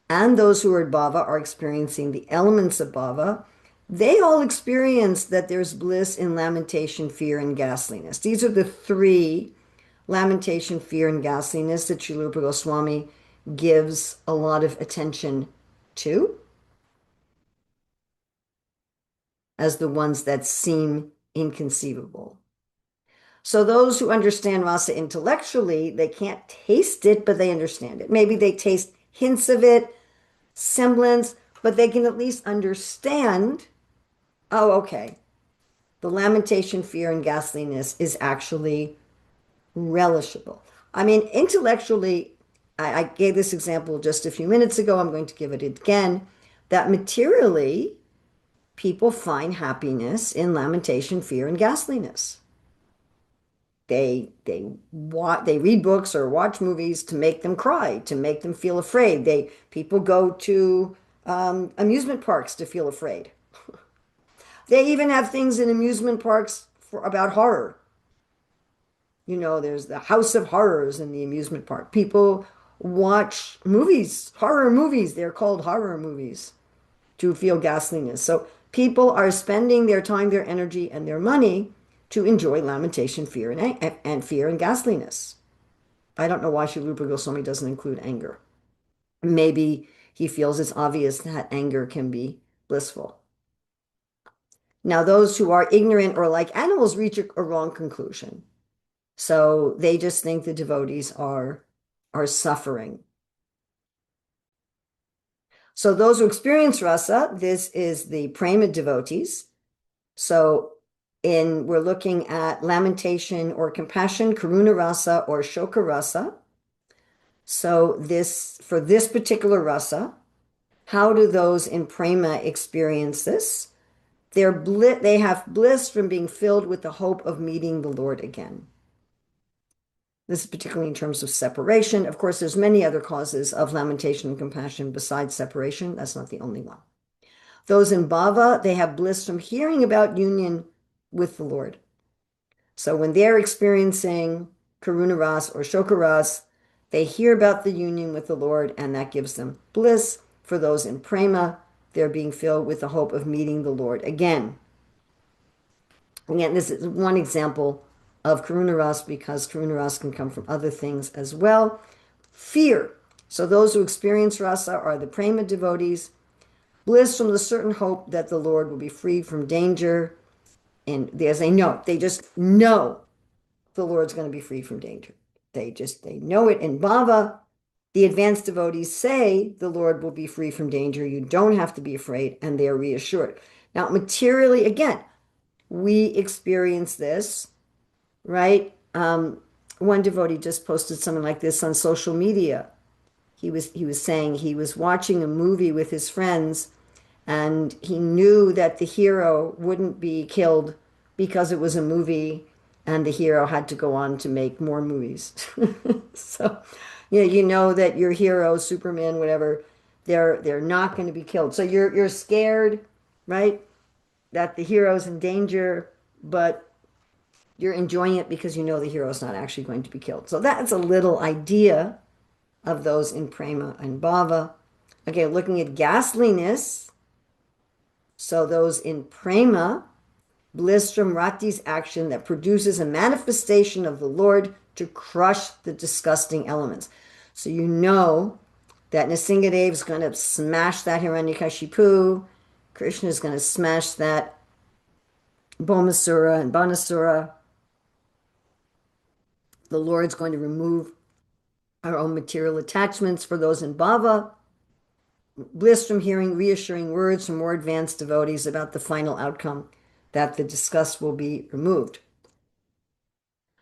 And those who are adbhava are experiencing the elements of bhava. They all experience that there's bliss in lamentation, fear, and ghastliness. These are the three: lamentation, fear, and ghastliness that Srila Rupa Goswami gives a lot of attention to as the ones that seem inconceivable. So those who understand rasa intellectually, they can't taste it, but they understand it. Maybe they taste hints of it, semblance, but they can at least understand, oh, okay, the lamentation, fear, and ghastliness is actually relishable. I mean, intellectually, I gave this example just a few minutes ago. I'm going to give it again, that materially, people find happiness in lamentation, fear, and ghastliness. They read books or watch movies to make them cry, to make them feel afraid. People go to amusement parks to feel afraid. They even have things in amusement parks about horror. You know, there's the House of Horrors in the amusement park. People watch movies, horror movies. They're called horror movies to feel ghastliness. So people are spending their time, their energy, and their money to enjoy lamentation, fear, and fear and ghastliness. I don't know why Srila Rupa Goswami doesn't include anger. Maybe he feels it's obvious that anger can be blissful. Now, those who are ignorant or like animals reach a wrong conclusion. So they just think the devotees are suffering. So those who experience rasa, this is the prema devotees. So we're looking at lamentation or compassion, karuna rasa or shoka rasa. So for this particular rasa, how do those in prema experience this? They have bliss from being filled with the hope of meeting the Lord again. This is particularly in terms of separation. Of course, there's many other causes of lamentation and compassion besides separation. That's not the only one. Those in bhava, they have bliss from hearing about union with the Lord. So when they're experiencing karuna ras or shoka ras, they hear about the union with the Lord, and that gives them bliss. For those in prema, they're being filled with the hope of meeting the Lord again. Again, this is one example of karuna ras, because karuna ras can come from other things as well. Fear. So those who experience rasa are the prema devotees. Bliss from the certain hope that the Lord will be freed from danger. And they just know the Lord's going to be free from danger. They know it in bhava. The advanced devotees say the Lord will be free from danger. You don't have to be afraid, and they are reassured. Now, materially, again, we experience this, right? One devotee just posted something like this on social media. He was saying he was watching a movie with his friends, and he knew that the hero wouldn't be killed because it was a movie, and the hero had to go on to make more movies. So, you know that your hero, Superman, whatever, they're not going to be killed. So you're scared right? That the hero's in danger, but you're enjoying it because you know the hero's not actually going to be killed. So that's a little idea of those in prema and bhava. Okay, looking at ghastliness. So those in prema, bliss from rati's action that produces a manifestation of the Lord to crush the disgusting elements. So you know that Nrsingadev is going to smash that Hiranyakashipu. Krishna is going to smash that Bhaumasura and Banasura. The Lord's going to remove our own material attachments for those in bhava. Bliss from hearing reassuring words from more advanced devotees about the final outcome, that the disgust will be removed.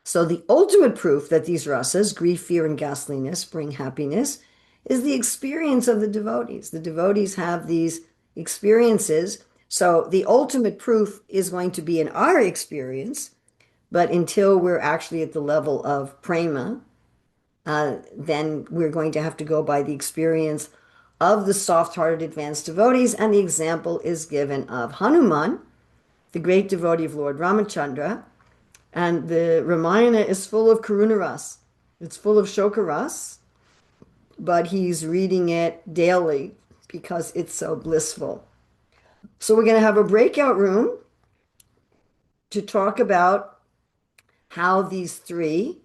So the ultimate proof that these rasas, grief, fear, and ghastliness, bring happiness is the experience of the devotees. The devotees have these experiences. So the ultimate proof is going to be in our experience, but until we're actually at the level of prema, then we're going to have to go by the experience of the soft-hearted advanced devotees. And the example is given of Hanuman, the great devotee of Lord Ramachandra. And the Ramayana is full of Karunaras. It's full of Shokaras, but he's reading it daily because it's so blissful. So we're going to have a breakout room to talk about how these three,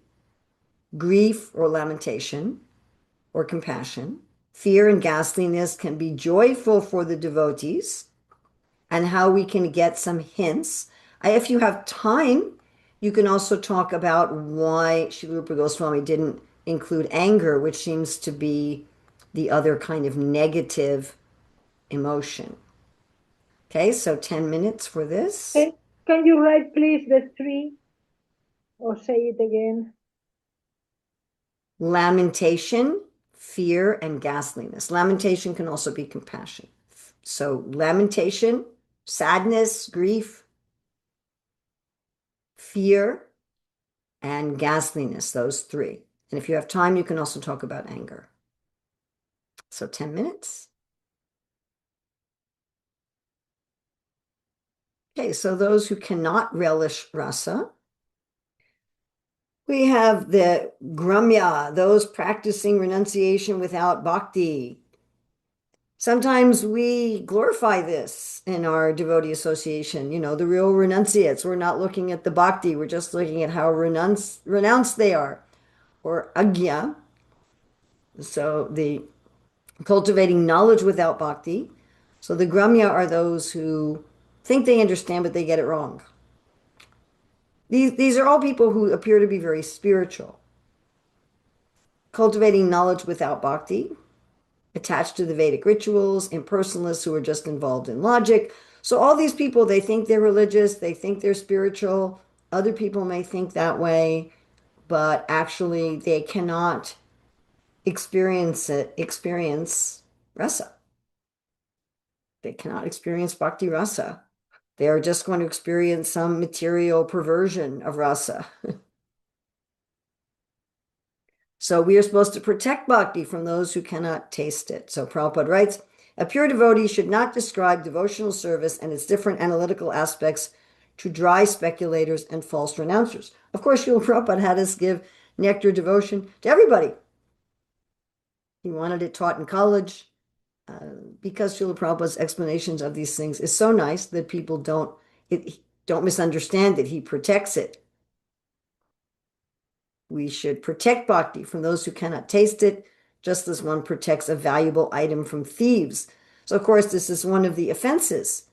grief or lamentation or compassion, fear and ghastliness, can be joyful for the devotees, and how we can get some hints. If you have time, you can also talk about why Srila Rupa Goswami didn't include anger, which seems to be the other kind of negative emotion. Okay, so 10 minutes for this. Can you write, please, the three, or say it again? Lamentation, fear, and ghastliness. Lamentation can also be compassion. So lamentation, sadness, grief, fear, and ghastliness, those three. And if you have time, you can also talk about anger. So 10 minutes. Okay, so those who cannot relish rasa, we have the gramya, those practicing renunciation without bhakti. Sometimes we glorify this in our devotee association, the real renunciates. We're not looking at the bhakti, we're just looking at how renounced they are. Or agya, so the cultivating knowledge without bhakti. So the gramya are those who think they understand, but they get it wrong. These are all people who appear to be very spiritual. Cultivating knowledge without bhakti, attached to the Vedic rituals, impersonalists who are just involved in logic. So all these people, they think they're religious, they think they're spiritual. Other people may think that way, but actually they cannot experience rasa. They cannot experience bhakti rasa. They are just going to experience some material perversion of rasa. So we are supposed to protect bhakti from those who cannot taste it. So Prabhupada writes, a pure devotee should not describe devotional service and its different analytical aspects to dry speculators and false renouncers. Of course, Srila Prabhupada had us give nectar devotion to everybody. He wanted it taught in college because Srila Prabhupada's explanations of these things is so nice that people don't misunderstand it. He protects it. We should protect bhakti from those who cannot taste it, just as one protects a valuable item from thieves. So, of course, this is one of the offenses,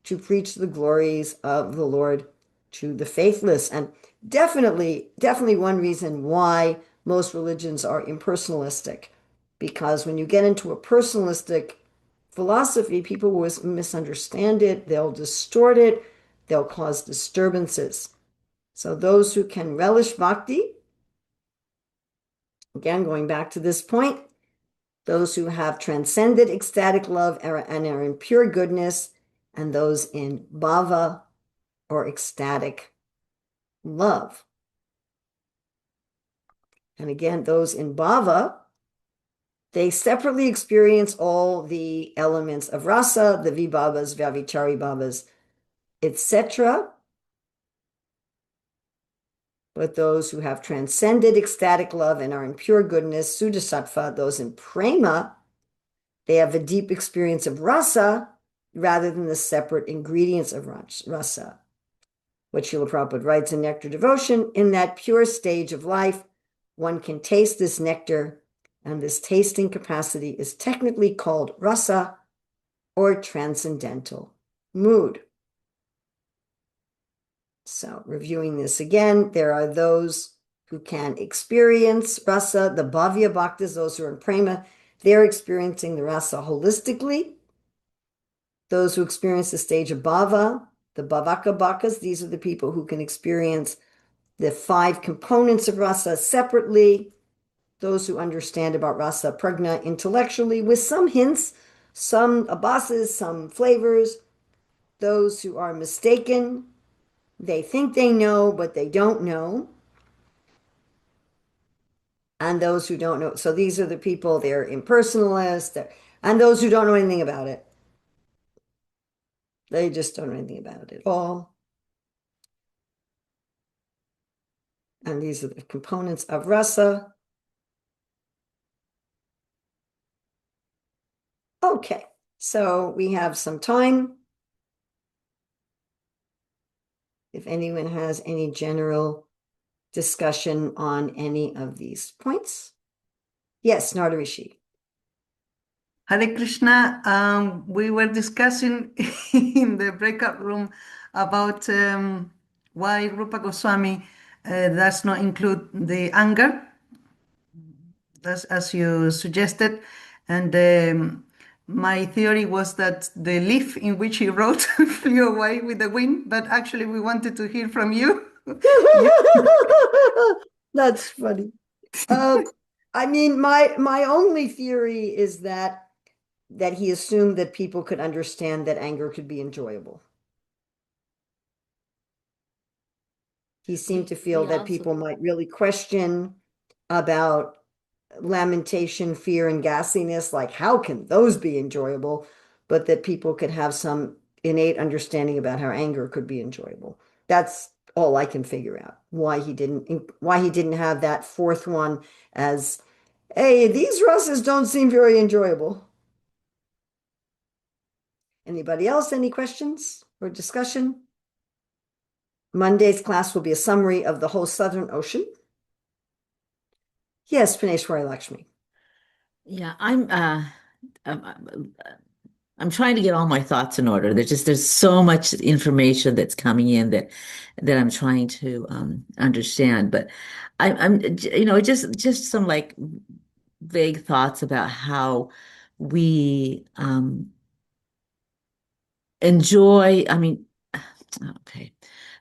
to preach the glories of the Lord to the faithless. And definitely one reason why most religions are impersonalistic, because when you get into a personalistic philosophy, people will misunderstand it, they'll distort it, they'll cause disturbances. So those who can relish bhakti, again, going back to this point, those who have transcended ecstatic love and are in pure goodness, and those in bhava or ecstatic love. And again, those in bhava They separately experience all the elements of rasa, the vibhavas, vyavihachari bhavas, etc. But those who have transcended ecstatic love and are in pure goodness, sudasattva, those in prema, they have a deep experience of rasa rather than the separate ingredients of rasa. What Srila Prabhupada writes in Nectar Devotion, in that pure stage of life, one can taste this nectar, and this tasting capacity is technically called rasa or transcendental mood. So reviewing this again, there are those who can experience rasa, the bhavya bhaktas, those who are in prema, they're experiencing the rasa holistically. Those who experience the stage of bhava, the bhavaka bhakas, these are the people who can experience the 5 components of rasa separately. Those who understand about rasa prajna intellectually with some hints, some abhasas, some flavors. Those who are mistaken, they think they know, but they don't know. And those who don't know. So these are the people, they're impersonalists, and those who don't know anything about it. They just don't know anything about it at all. And these are the components of rasa. Okay, so we have some time. If anyone has any general discussion on any of these points. Yes, Nardarishi. Hare Krishna, we were discussing in the breakout room about why Rupa Goswami does not include the anger, as you suggested. And my theory was that the leaf in which he wrote flew away with the wind, but actually we wanted to hear from you. That's funny. I mean, my only theory is that he assumed that people could understand that anger could be enjoyable. He seemed to feel that people might really question about lamentation, fear, and gassiness, like how can those be enjoyable? But that people could have some innate understanding about how anger could be enjoyable. That's all I can figure out. Why he didn't have that 4th one as, hey, these rasas don't seem very enjoyable. Anybody else? Any questions or discussion? Monday's class will be a summary of the whole Southern Ocean. Yes, Pineshwari Lakshmi. Yeah, I'm trying to get all my thoughts in order. There's so much information that's coming in that I'm trying to understand. But I'm just some like vague thoughts about how we enjoy. I mean, okay.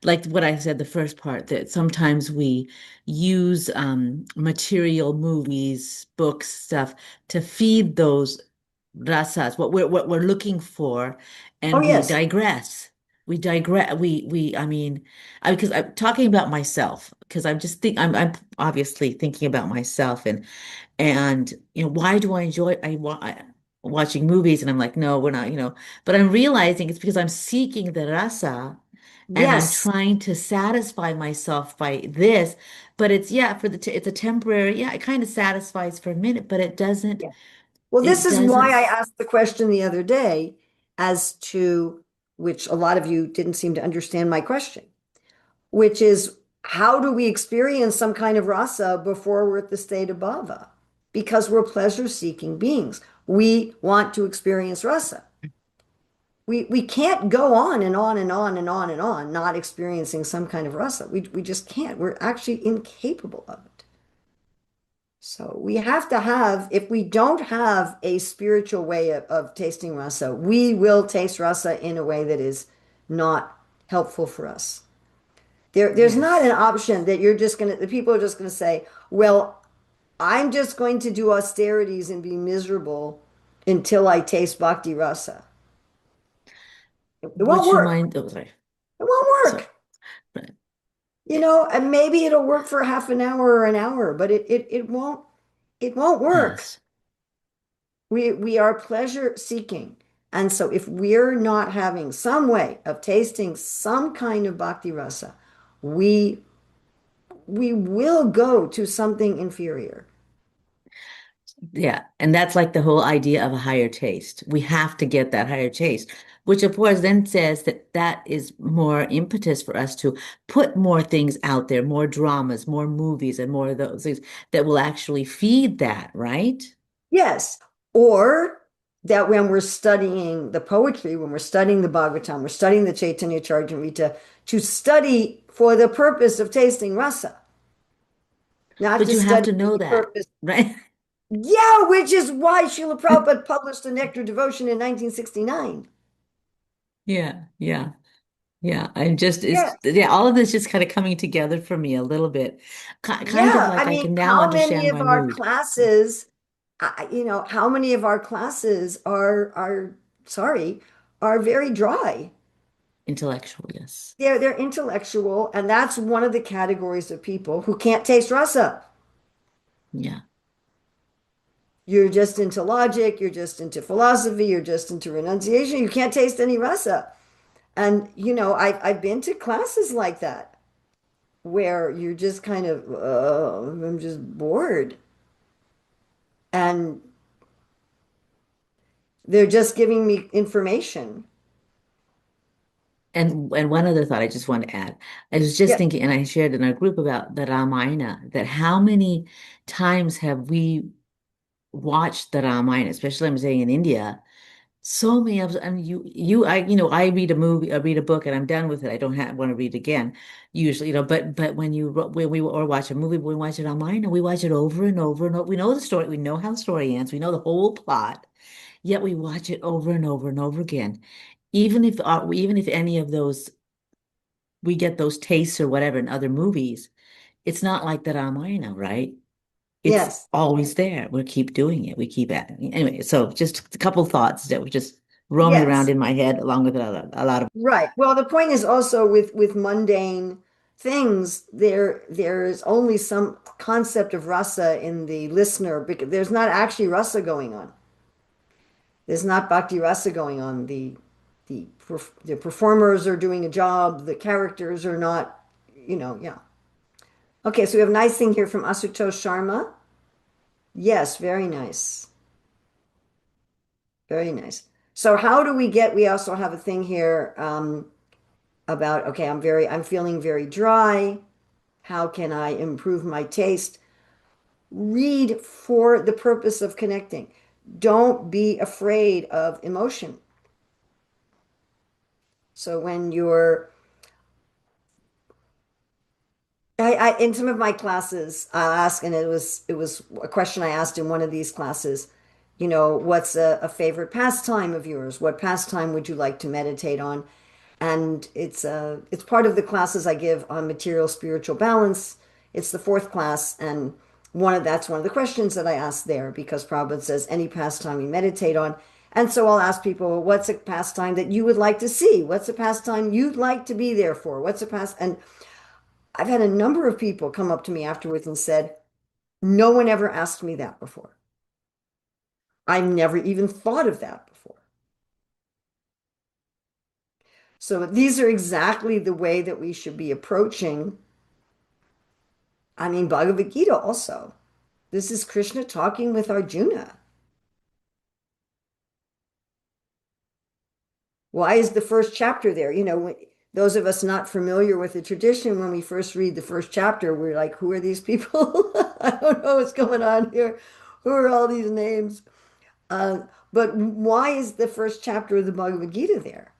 Like what I said, the first part, that sometimes we use material, movies, books, stuff to feed those rasas, what we're looking for, and Oh, we yes. digress. We digress. I mean, because I'm talking about myself, because I'm obviously thinking about myself, and why do I enjoy watching movies? And I'm like, no, we're not, but I'm realizing it's because I'm seeking the rasa. And I'm Yes. trying to satisfy myself by this, but it's it's a temporary, it kind of satisfies for a minute, but it doesn't. Yeah. Well, this it is why I doesn't. asked the question the other day as to which a lot of you didn't seem to understand my question, which is how do we experience some kind of rasa before we're at the state of bhava? Because we're pleasure-seeking beings. We want to experience rasa. We can't go on and on and on and on and on not experiencing some kind of rasa. We just can't. We're actually incapable of it. So we have to have, if we don't have a spiritual way of tasting rasa, we will taste rasa in a way that is not helpful for us. There's not an option that the people are just gonna say, well, I'm just going to do austerities and be miserable until I taste bhakti rasa. It won't Would you work. mind? Oh, sorry. It won't work. Right. And maybe it'll work for half an hour or an hour, but it won't work. Yes. We are pleasure seeking. And so if we're not having some way of tasting some kind of bhakti rasa, we will go to something inferior. Yeah, and that's like the whole idea of a higher taste. We have to get that higher taste, which of course then says that that is more impetus for us to put more things out there, more dramas, more movies, and more of those things that will actually feed that, right? Yes. Or that when we're studying the poetry, when we're studying the Bhagavatam, we're studying the Chaitanya Charitamrita, to study for the purpose of tasting rasa, not But to you have study to for know the that, purpose. right? Yeah, which is why Srila Prabhupada published the Nectar Devotion in 1969. Yeah, yeah, yeah. I'm just, Yeah. it's, yeah, all of this just kind of coming together for me a little bit. Kind of Yeah. I like I mean, can now how many understand of my our mood classes, how many of our classes are sorry, are very dry. intellectual, yes. They're intellectual, and that's one of the categories of people who can't taste rasa. Yeah. You're just into logic, you're just into philosophy, you're just into renunciation. You can't taste any rasa. And I've been to classes like that where you're just kind of, I'm just bored, and they're just giving me information. And one other thought I just want to add. I was just Yeah. thinking, and I shared in our group about the Ramayana, that how many times have we watched the Ramayana, especially I'm saying in India, so many of, I mean, I read a movie, I read a book and I'm done with it. I don't want to read again, usually, but when we or watch a movie, when we watch it Ramayana, we watch it over and over and over. We know the story, we know how the story ends, we know the whole plot, yet we watch it over and over and over again. Even if any of those we get those tastes or whatever in other movies, it's not like the Ramayana, right? It's Yes. always there. We keep doing it. We keep at it. Anyway, so just a couple thoughts that were just roaming around Yes. in my head, along with a lot of. Right. Well, the point is also with mundane things, there's only some concept of rasa in the listener, because there's not actually rasa going on. There's not bhakti rasa going on. The performers are doing a job. The characters are not, yeah. Okay, so we have a nice thing here from Asutosh Sharma. Yes, very nice. Very nice. So how do we also have a thing here about, okay, I'm feeling very dry. How can I improve my taste? Read for the purpose of connecting. Don't be afraid of emotion. So when you're in some of my classes, I'll ask, and it was a question I asked in one of these classes, what's a favorite pastime of yours? What pastime would you like to meditate on? And it's part of the classes I give on material spiritual balance. It's the fourth class, and that's one of the questions that I ask there, because Prabhupada says any pastime you meditate on. And so I'll ask people, what's a pastime that you would like to see? What's a pastime you'd like to be there for? And I've had a number of people come up to me afterwards and said, no one ever asked me that before. I never even thought of that before. So these are exactly the way that we should be approaching. I mean, Bhagavad Gita also. This is Krishna talking with Arjuna. Why is the first chapter there? Those of us not familiar with the tradition, when we first read the first chapter, we're like, who are these people? I don't know what's going on here. Who are all these names? But why is the first chapter of the Bhagavad Gita there?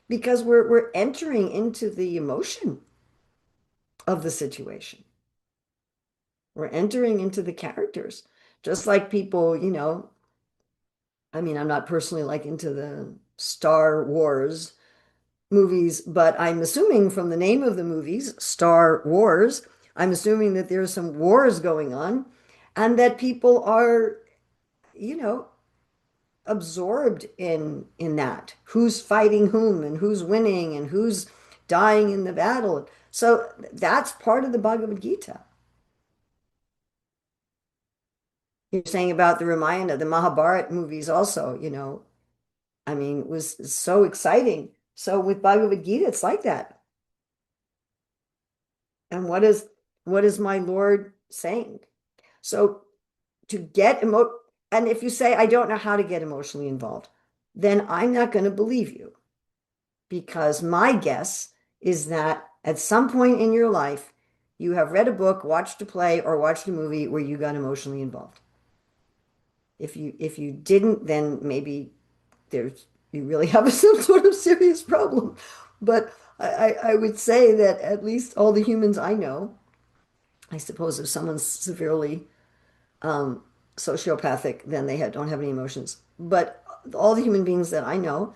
Because we're entering into the emotion of the situation. We're entering into the characters. Just like people, I mean, I'm not personally like into the Star Wars movies, but I'm assuming from the name of the movies, Star Wars, I'm assuming that there's some wars going on, and that people are, you know, absorbed in that. Who's fighting whom, and who's winning, and who's dying in the battle. So that's part of the Bhagavad Gita. You're saying about the Ramayana, the Mahabharata movies also, I mean, was so exciting. So with Bhagavad Gita, it's like that. And what is my Lord saying? So to get and if you say, I don't know how to get emotionally involved, then I'm not going to believe you. Because my guess is that at some point in your life, you have read a book, watched a play, or watched a movie where you got emotionally involved. If you didn't, then maybe you really have some sort of serious problem. But I would say that at least all the humans I know, I suppose if someone's severely sociopathic, then they don't have any emotions. But all the human beings that I know,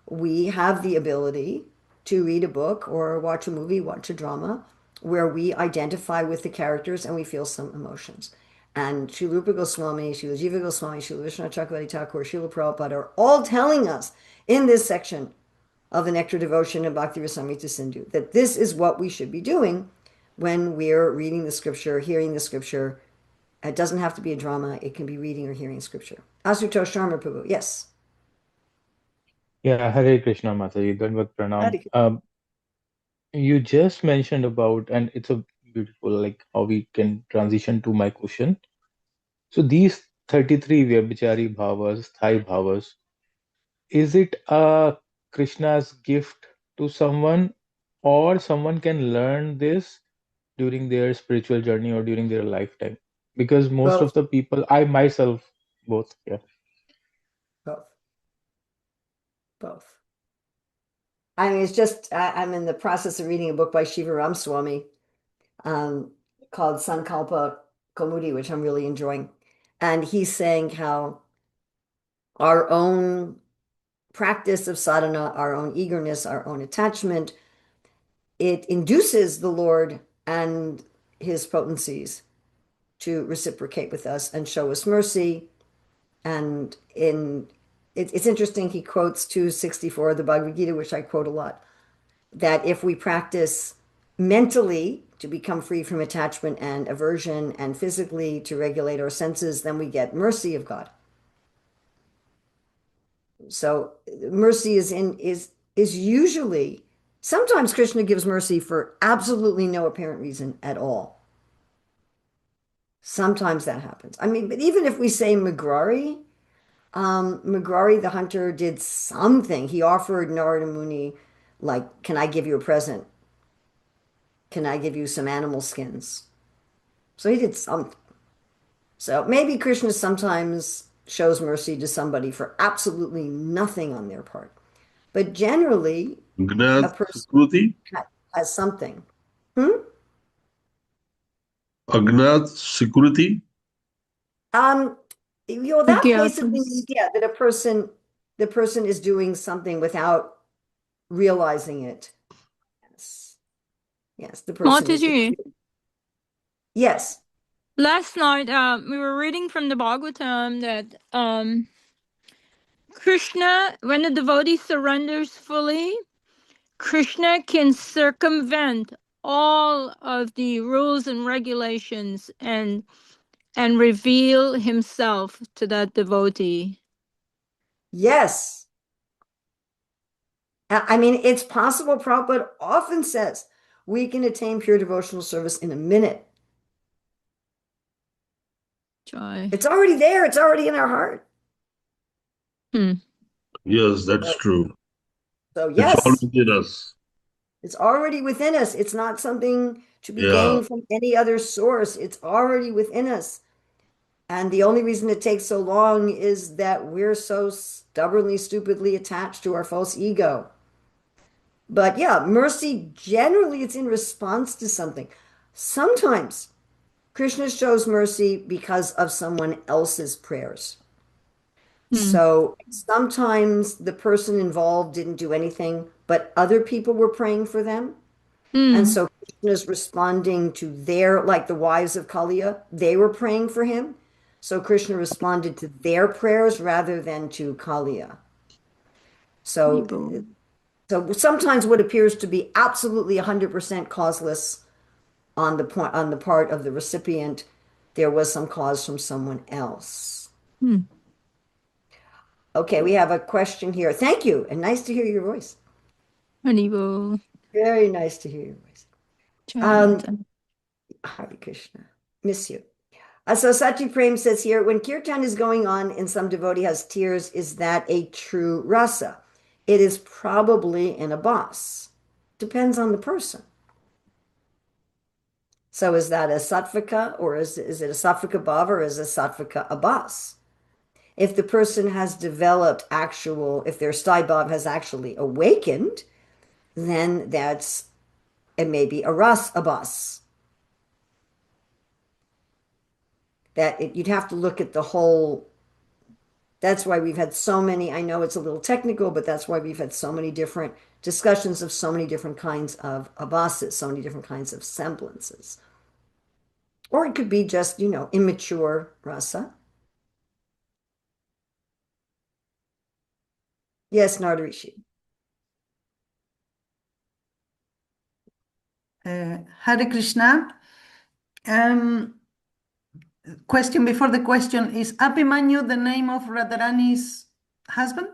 we have the ability to read a book or watch a movie, watch a drama, where we identify with the characters and we feel some emotions. And Srila Rupa Goswami, Srila Jiva Goswami, Srila Vishwanath Chakravarti Thakur, Srila Prabhupada are all telling us in this section of the Nectar Devotion and Bhakti Rasamrita Sindhu that this is what we should be doing when we're reading the scripture, hearing the scripture. It doesn't have to be a drama. It can be reading or hearing scripture. Asutosh Sharma Prabhu, yes. Yeah, Hare Krishna, Mataji. Dandavat Pranam. You just mentioned about, and it's a beautiful, like how we can transition to my question. So these 33 Vyabhichari bhavas, Thai bhavas, is it Krishna's gift to someone, or someone can learn this during their spiritual journey or during their lifetime? Because most of Both. the people, I myself, both, yeah. Both. Both. I mean, it's just, I'm in the process of reading a book by Shiva Ramswamy called Sankalpa Kaumudi, which I'm really enjoying. And he's saying how our own practice of sadhana, our own eagerness, our own attachment, it induces the Lord and his potencies to reciprocate with us and show us mercy. And it's interesting, he quotes 264 of the Bhagavad Gita, which I quote a lot, that if we practice mentally to become free from attachment and aversion, and physically to regulate our senses, then we get mercy of God. So mercy is usually, sometimes Krishna gives mercy for absolutely no apparent reason at all. Sometimes that happens. I mean, but even if we say Magrari, Magrari the hunter did something. He offered Narada Muni, like, can I give you a present? Can I give you some animal skins? So he did something. So maybe Krishna sometimes shows mercy to somebody for absolutely nothing on their part. But generally, a Agnat person Sukriti? has something. Agnat Sukriti? That basically means, yeah, that the person is doing something without realizing it. Yes, the person is. Mataji, Yes. last night we were reading from the Bhagavatam that Krishna, when a devotee surrenders fully, Krishna can circumvent all of the rules and regulations and reveal himself to that devotee. Yes. I mean, it's possible. Prabhupada often says we can attain pure devotional service in a minute. Joy. It's already there. It's already in our heart. Yes, that's true. So It's yes, all within us. it's already within us. It's not something to be Yeah. gained from any other source. It's already within us. And the only reason it takes so long is that we're so stubbornly, stupidly attached to our false ego. But yeah, mercy, generally, it's in response to something. Sometimes Krishna shows mercy because of someone else's prayers. So sometimes the person involved didn't do anything, but other people were praying for them. And so Krishna's responding to like the wives of Kaliya, they were praying for him. So Krishna responded to their prayers rather than to Kaliya. So sometimes what appears to be absolutely 100% causeless on the part of the recipient there was some cause from someone else. Hmm. Okay, we have a question here. Thank you, and nice to hear your voice. Haribol. Very nice to hear your voice. Jai Hare Krishna. Miss you. So Sachi Prem says here, when kirtan is going on and some devotee has tears, is that a true rasa? It is probably in a bas. Depends on the person. So is that a sattvika, or is it a sattvika bhava, or is it a sattvika abas? If the person has developed if their sthai bhav has actually awakened, then it may be a ras abas. You'd have to look at the whole. That's why we've had so many, I know it's a little technical, but that's why we've had so many different discussions of so many different kinds of abhases, so many different kinds of semblances. Or it could be just, immature rasa. Yes, Nardarishi. Hare Krishna. Question before the question, is Abhimanyu the name of Radharani's husband?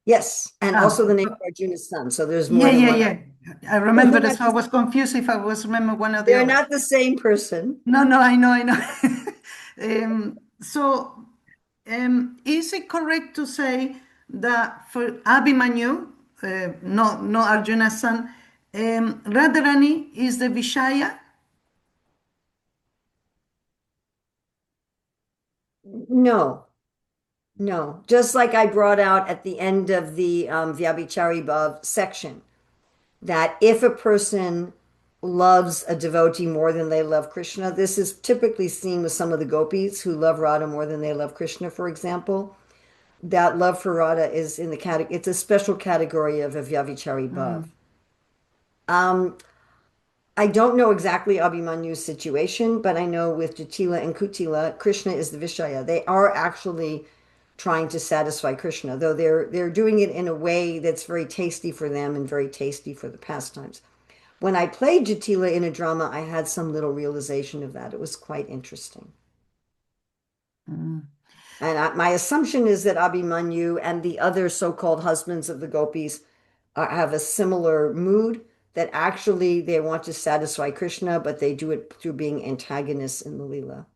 Yes, and also the name of Arjuna's son. So there's more than one. Yeah. I remember that, so I was confused if I was remember one of the They're others. not the same person. No, I know. Is it correct to say that for Abhimanyu, no Arjuna's son, Radharani is the Vishaya? No. Just like I brought out at the end of the Vyabhichari Bhav section, that if a person loves a devotee more than they love Krishna, this is typically seen with some of the gopis who love Radha more than they love Krishna, for example. That love for Radha is in the category, it's a special category of a Vyabhichari Bhav. I don't know exactly Abhimanyu's situation, but I know with Jatila and Kutila, Krishna is the Vishaya. They are actually trying to satisfy Krishna, though they're doing it in a way that's very tasty for them and very tasty for the pastimes. When I played Jatila in a drama, I had some little realization of that. It was quite interesting. And my assumption is that Abhimanyu and the other so-called husbands of the gopis have a similar mood, that actually they want to satisfy Krishna, but they do it through being antagonists in the Leela.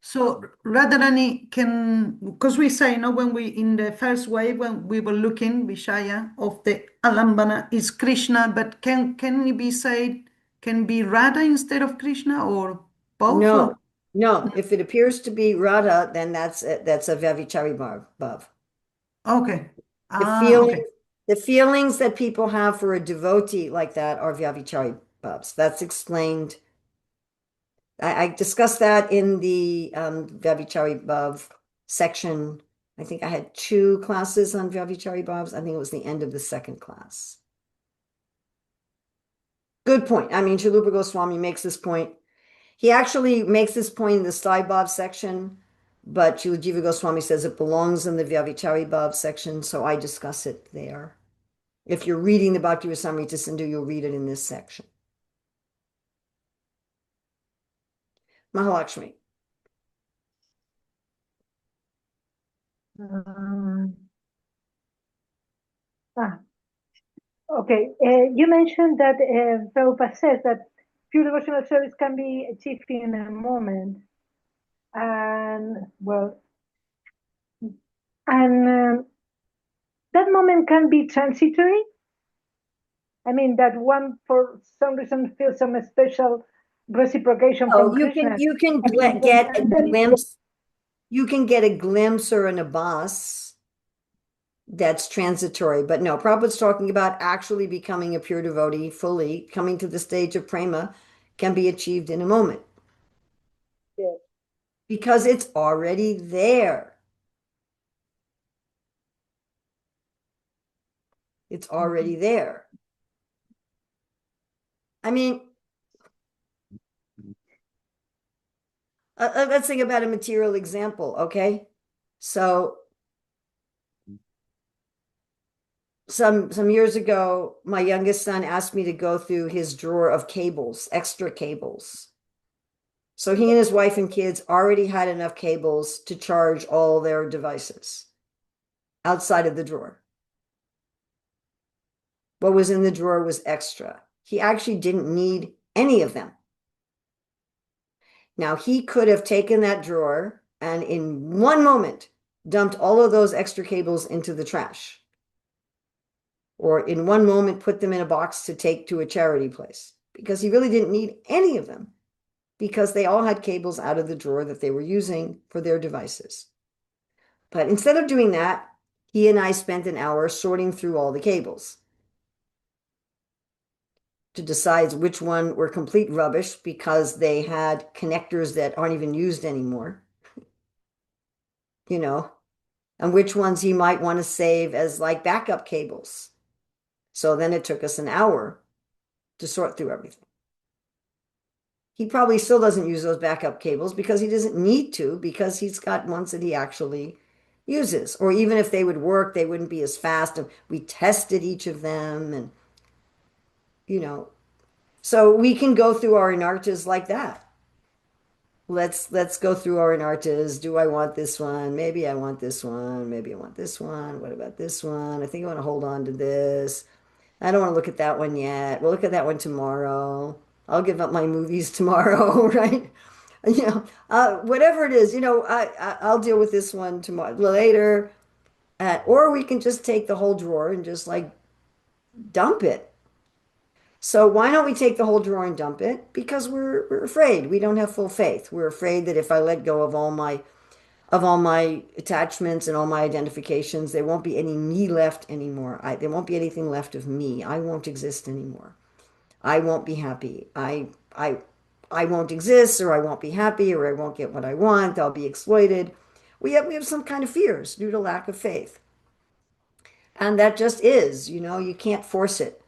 So Radharani can, because we say, when we, in the first wave, when we were looking, Vishaya of the Alambana is Krishna, but can it be said, can be Radha instead of Krishna, or both? No. If it appears to be Radha, then that's a Vyabhichari Bhav. Okay. The feelings that people have for a devotee like that are Vyabhichari Bhavs. That's explained. I discussed that in the Vyabhichari Bhav section. I think I had 2 classes on Vyabhichari Bhavs. I think it was the end of the second class. Good point. I mean, Srilupa Goswami makes this point. He actually makes this point in the Sthai Bhav section, but Jiva Goswami says it belongs in the Vyabhichari Bhav section, so I discuss it there. If you're reading the Bhakti Rasamrita Sindhu, you'll read it in this section. Mahalakshmi. Okay, you mentioned that Prabhupada says that pure devotional service can be achieved in a moment, and that moment can be transitory. I mean, that one for some reason feels some special reciprocation from Krishna. You can get a glimpse. You can get a glimpse or an abas that's transitory, but no, Prabhupada's talking about actually becoming a pure devotee, fully coming to the stage of prema can be achieved in a moment. Yes. Because it's already there. It's already there. I mean, let's think about a material example, okay? So some years ago, my youngest son asked me to go through his drawer of cables, extra cables. So he and his wife and kids already had enough cables to charge all their devices outside of the drawer. What was in the drawer was extra. He actually didn't need any of them. Now, he could have taken that drawer and in one moment dumped all of those extra cables into the trash, or in one moment put them in a box to take to a charity place, because he really didn't need any of them, because they all had cables out of the drawer that they were using for their devices. But instead of doing that, he and I spent an hour sorting through all the cables to decide which one were complete rubbish because they had connectors that aren't even used anymore, and which ones he might want to save as like backup cables. So then it took us an hour to sort through everything. He probably still doesn't use those backup cables because he doesn't need to, because he's got ones that he actually uses. Or even if they would work, they wouldn't be as fast. And we tested each of them, and so we can go through our inartas like that. Let's go through our inartas. Do I want this one? Maybe I want this one. Maybe I want this one. What about this one? I think I want to hold on to this. I don't want to look at that one yet. We'll look at that one tomorrow. I'll give up my movies tomorrow, right? Whatever it is, I'll deal with this one tomorrow later. Or we can just take the whole drawer and just like dump it. So why don't we take the whole drawer and dump it? Because we're afraid. We don't have full faith. We're afraid that if I let go of all my attachments and all my identifications, there won't be any me left anymore. There won't be anything left of me. I won't exist anymore. I won't be happy. I won't exist, or I won't be happy, or I won't get what I want. I'll be exploited. We have some kind of fears due to lack of faith. And that just is, you can't force it.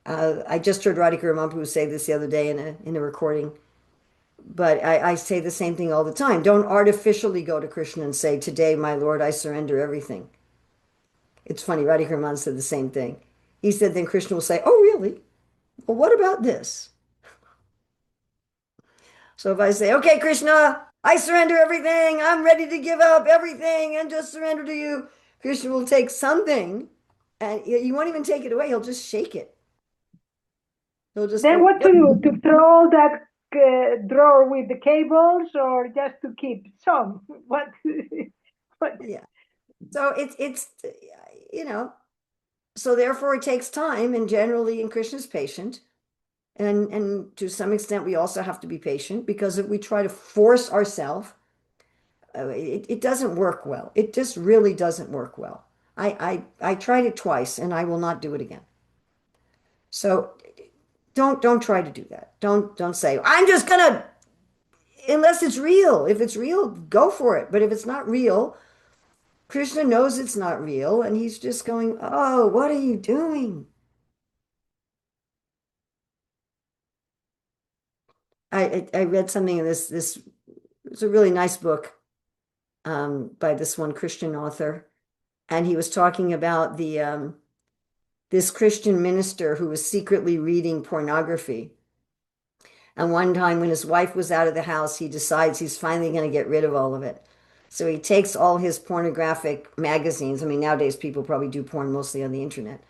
I just heard Radhika Ramampu say this the other day in a recording, but I say the same thing all the time. Don't artificially go to Krishna and say, "Today, my Lord, I surrender everything." It's funny, Radhika Raman said the same thing. He said, then Krishna will say, "Oh, really? Well, what about this?" So if I say, "Okay, Krishna, I surrender everything. I'm ready to give up everything and just surrender to you," Krishna will take something, and he won't even take it away. He'll just shake it. He'll just Then go, what to do? To throw that drawer with the cables, or just to keep some? What? Yeah. So it's so therefore it takes time, and generally, and Krishna's patient. And to some extent, we also have to be patient, because if we try to force ourselves, it doesn't work well. It just really doesn't work well. I tried it twice, and I will not do it again. So don't try to do that. Don't say, "I'm just gonna," unless it's real. If it's real, go for it. But if it's not real, Krishna knows it's not real, and he's just going, "Oh, what are you doing?" I read something in this it's a really nice book by this one Christian author, and he was talking about this Christian minister who was secretly reading pornography. And one time when his wife was out of the house, he decides he's finally going to get rid of all of it. So he takes all his pornographic magazines. I mean, nowadays people probably do porn mostly on the internet.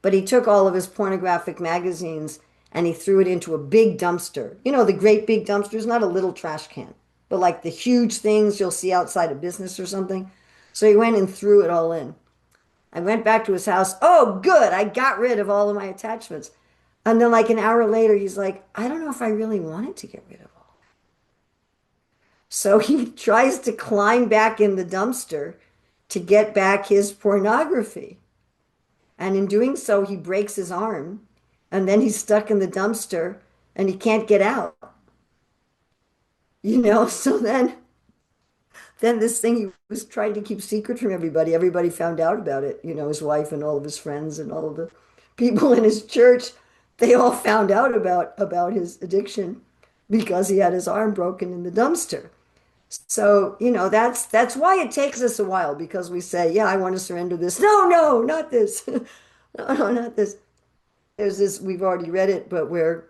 But he took all of his pornographic magazines and he threw it into a big dumpster. The great big dumpsters, not a little trash can, but like the huge things you'll see outside a business or something. So he went and threw it all in. I went back to his house. Oh, good. I got rid of all of my attachments. And then like an hour later, he's like, "I don't know if I really wanted to get rid of all." So he tries to climb back in the dumpster to get back his pornography. And in doing so, he breaks his arm, and then he's stuck in the dumpster and he can't get out. So then this thing he was trying to keep secret from everybody found out about it. His wife and all of his friends and all of the people in his church, they all found out about his addiction because he had his arm broken in the dumpster. So, that's why it takes us a while, because we say, "Yeah, I want to surrender this." No, not this. No, not this. There's this, we've already read it, but where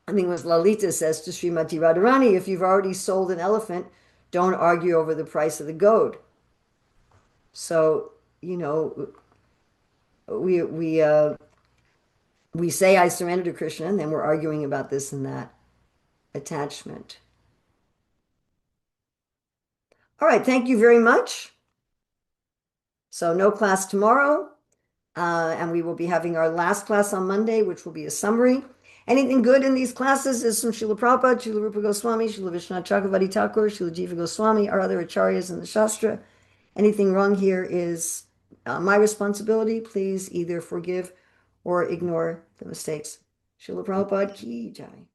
I think it was Lalita says to Srimati Radharani, if you've already sold an elephant, don't argue over the price of the goat. So, you know, we say I surrender to Krishna, and then we're arguing about this and that attachment. All right, thank you very much. So no class tomorrow, and we will be having our last class on Monday, which will be a summary. Anything good in these classes is from Srila Prabhupada, Srila Rupa Goswami, Srila Vishwanath Chakravarti Thakur, Srila Jiva Goswami, our other acharyas in the Shastra. Anything wrong here is my responsibility. Please either forgive or ignore the mistakes. Srila Prabhupada ki jai.